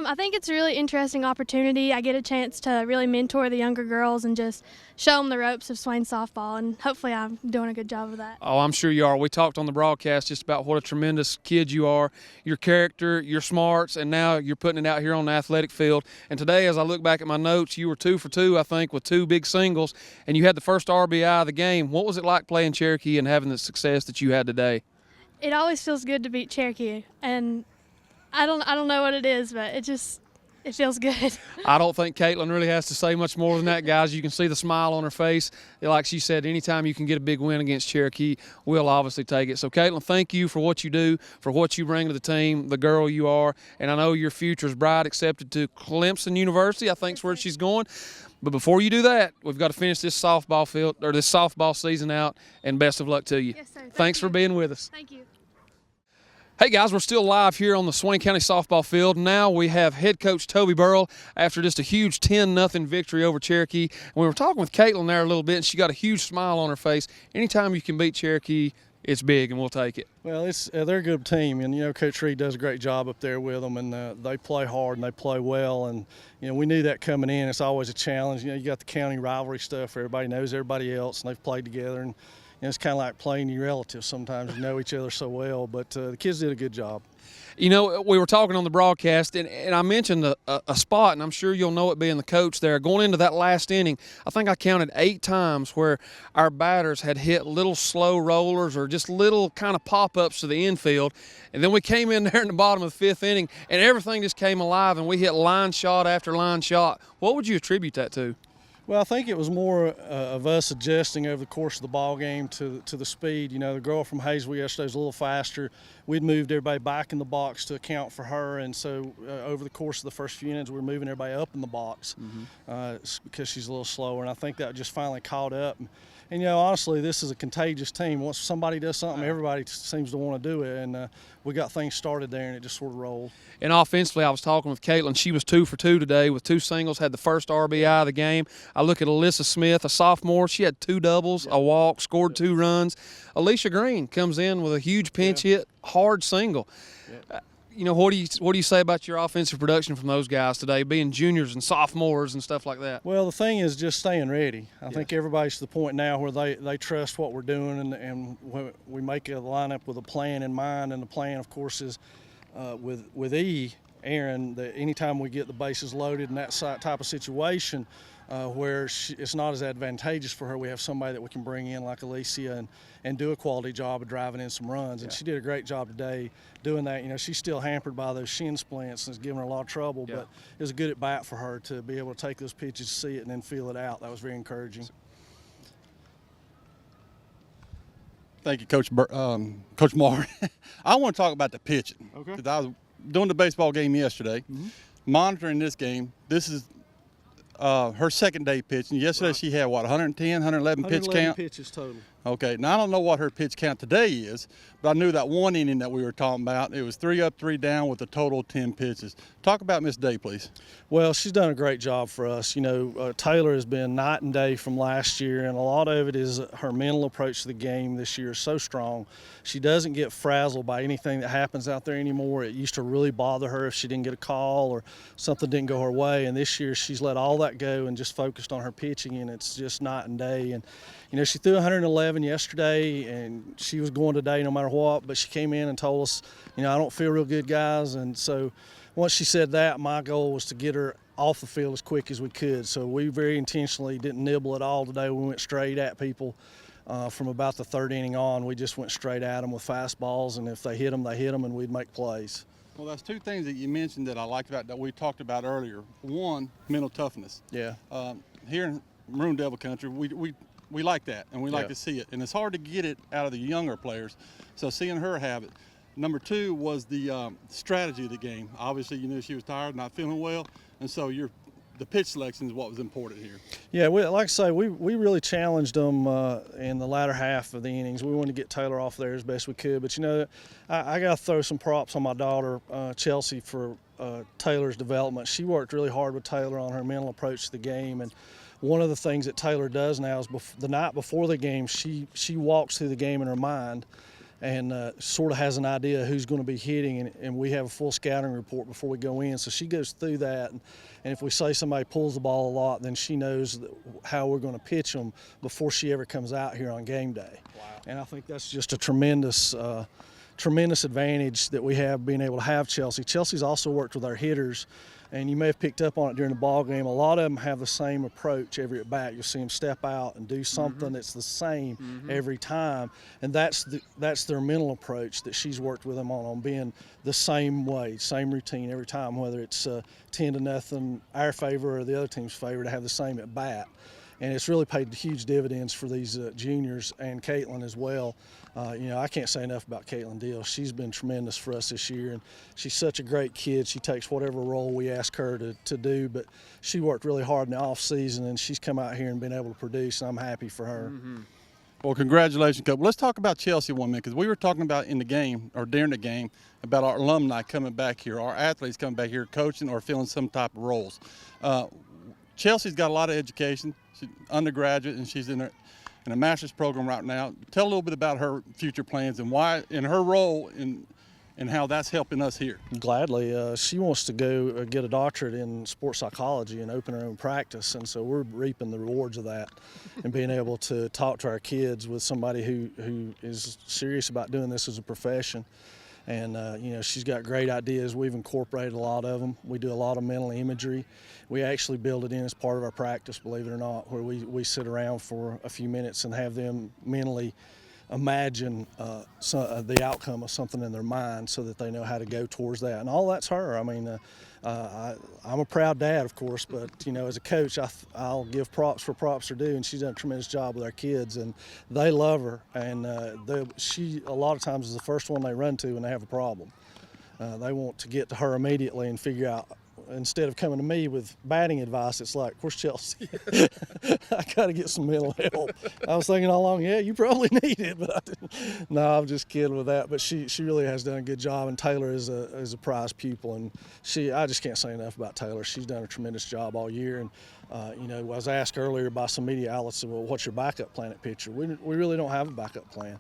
S3: I think it's a really interesting opportunity. I get a chance to really mentor the younger girls and just show them the ropes of Swain softball, and hopefully I'm doing a good job of that.
S1: Oh, I'm sure you are. We talked on the broadcast just about what a tremendous kid you are, your character, your smarts, and now you're putting it out here on the athletic field. And today, as I look back at my notes, you were 2 for 2, I think, with 2 big singles, and you had the first RBI of the game. What was it like playing Cherokee and having the success that you had today?
S3: It always feels good to beat Cherokee, and I don't know what it is, but it feels good.
S1: I don't think Caitlin really has to say much more than that, guys. You can see the smile on her face. Like she said, anytime you can get a big win against Cherokee, we'll obviously take it. So, Caitlin, thank you for what you do, for what you bring to the team, the girl you are. And I know your future is bright, accepted to Clemson University, I think is where she's going. But before you do that, we've got to finish this softball field or this softball season out, and best of luck to you.
S3: Yes, sir.
S1: Thanks for being with us.
S3: Thank you.
S1: Hey guys, we're still live here on the Swain County softball field. Now we have head coach Toby Burrell after just a huge 10-0 victory over Cherokee. And we were talking with Caitlin there a little bit, and she got a huge smile on her face. Anytime you can beat Cherokee, it's big, and we'll take it.
S4: Well, they're a good team, and Coach Reed does a great job up there with them, and they play hard and they play well, and we knew that coming in. It's always a challenge. You got the county rivalry stuff. Everybody knows everybody else, and they've played together, and it's kind of like playing your relatives. Sometimes you know each other so well, but the kids did a good job.
S1: We were talking on the broadcast, and I mentioned a spot, and I'm sure you'll know it being the coach there. Going into that last inning, I think I counted 8 times where our batters had hit little slow rollers or just little kind of pop-ups to the infield. And then we came in there in the bottom of the 5th inning, and everything just came alive, and we hit line shot after line shot. What would you attribute that to?
S4: Well, I think it was more of us adjusting over the course of the ball game to the speed. The girl from Hazelwood yesterday was a little faster. We'd moved everybody back in the box to account for her, and so over the course of the first few innings, we were moving everybody up in the box because she's a little slower, and I think that just finally caught up. And, honestly, this is a contagious team. Once somebody does something, everybody seems to want to do it. And we got things started there, and it just sort of rolled.
S1: And offensively, I was talking with Caitlin. She was 2 for 2 today with 2 singles, had the first RBI of the game. I look at Alyssa Smith, a sophomore. She had 2 doubles, a walk, scored 2 runs. Alicia Green comes in with a huge pinch hit, hard single. What do you say about your offensive production from those guys today, being juniors and sophomores and stuff like that?
S4: Well, the thing is just staying ready. I think everybody's to the point now where they trust what we're doing, and we make a lineup with a plan in mind, and the plan, of course, is with Aaron, that anytime we get the bases loaded in that type of situation where it's not as advantageous for her, we have somebody that we can bring in like Alicia and do a quality job of driving in some runs. And she did a great job today doing that. She's still hampered by those shin splints and it's giving her a lot of trouble, but it was a good at bat for her to be able to take those pitches, see it, and then feel it out. That was very encouraging.
S2: Thank you, Coach Marr. I want to talk about the pitching. Okay. Because I was doing the baseball game yesterday, monitoring this game. This is her second day pitching. Yesterday she had, 110, 111 pitch count?
S4: 111 pitches total.
S2: Okay, now I don't know what her pitch count today is, but I knew that one inning that we were talking about, it was 3 up, 3 down with a total of 10 pitches. Talk about Miss Day, please.
S4: Well, she's done a great job for us. You know, Taylor has been night and day from last year, and a lot of it is her mental approach to the game this year is so strong. She doesn't get frazzled by anything that happens out there anymore. It used to really bother her if she didn't get a call or something didn't go her way, and this year she's let all that go and just focused on her pitching, and it's just night and day. And you know, she threw 111 yesterday, and she was going today no matter what, but she came in and told us, you know, I don't feel real good, guys. And so once she said that, my goal was to get her off the field as quick as we could. So we very intentionally didn't nibble at all today. We went straight at people from about the third inning on. We just went straight at them with fastballs, and if they hit them, and we'd make plays.
S2: Well, that's two things that you mentioned that I liked about that we talked about earlier. One, mental toughness.
S4: Yeah.
S2: Here in Maroon Devil country, we like that, and we like to see it. And it's hard to get it out of the younger players. So seeing her have it. Number two was the strategy of the game. Obviously, you knew she was tired, not feeling well, and so the pitch selection is what was important here.
S4: Yeah, like I say, we really challenged them in the latter half of the innings. We wanted to get Taylor off there as best we could. But, you know, I got to throw some props on my daughter, Chelsea, for Taylor's development. She worked really hard with Taylor on her mental approach to the game. And one of the things that Taylor does now is the night before the game, she walks through the game in her mind and sort of has an idea who's going to be hitting, and we have a full scouting report before we go in. So she goes through that, and if we say somebody pulls the ball a lot, then she knows how we're going to pitch them before she ever comes out here on game day. Wow. And I think that's just a tremendous advantage that we have being able to have Chelsea. Chelsea's also worked with our hitters, and you may have picked up on it during the ball game. A lot of them have the same approach every at bat. You'll see them step out and do something that's the same every time, and that's their mental approach that she's worked with them on being the same way, same routine every time, whether it's 10-0 our favor or the other team's favor, to have the same at bat. And it's really paid huge dividends for these juniors and Caitlin as well. You know, I can't say enough about Caitlin Deal. She's been tremendous for us this year, and she's such a great kid. She takes whatever role we ask her to do, but she worked really hard in the off season, and she's come out here and been able to produce, and I'm happy for her.
S2: Well, congratulations, Coach. Let's talk about Chelsea 1 minute, because we were talking about in the game or during the game about our alumni coming back here, our athletes coming back here coaching or filling some type of roles. Chelsea's got a lot of education. She's undergraduate, and she's in a master's program right now. Tell a little bit about her future plans and why, in her role, and how that's helping us here.
S4: Gladly. She wants to go get a doctorate in sports psychology and open her own practice, and so we're reaping the rewards of that and being able to talk to our kids with somebody who is serious about doing this as a profession. And, you know, she's got great ideas. We've incorporated a lot of them. We do a lot of mental imagery. We actually build it in as part of our practice, believe it or not, where we sit around for a few minutes and have them mentally imagine the outcome of something in their mind so that they know how to go towards that. And all that's her. I mean, I'm a proud dad, of course, but, you know, as a coach, I'll give props for props are due, and she's done a tremendous job with our kids, and they love her. And she, a lot of times, is the first one they run to when they have a problem. They want to get to her immediately and figure out, instead of coming to me with batting advice, it's like, where's Chelsea? I got to get some mental help. I was thinking all along, yeah, you probably need it, but I didn't. No, I'm just kidding with that. But she really has done a good job, and Taylor is a prize pupil, and I just can't say enough about Taylor. She's done a tremendous job all year, and you know, I was asked earlier by some media outlets, well, what's your backup plan at pitcher? We really don't have a backup plan.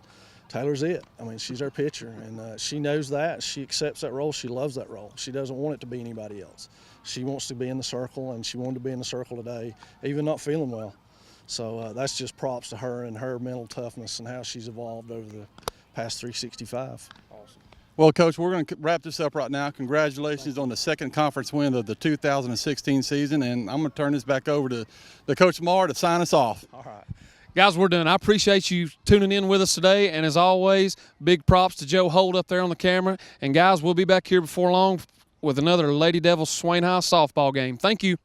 S4: Taylor's it. I mean, she's our pitcher, and she knows that. She accepts that role. She loves that role. She doesn't want it to be anybody else. She wants to be in the circle, and she wanted to be in the circle today, even not feeling well. So that's just props to her and her mental toughness and how she's evolved over the past 365.
S2: Awesome. Well, Coach, we're going to wrap this up right now. Congratulations on the second conference win of the 2016 season, and I'm going to turn this back over to Coach Marr to sign us off.
S4: All right.
S1: Guys, we're done. I appreciate you tuning in with us today. And as always, big props to Joe Holt up there on the camera. And guys, we'll be back here before long with another Lady Devils Swain High softball game. Thank you.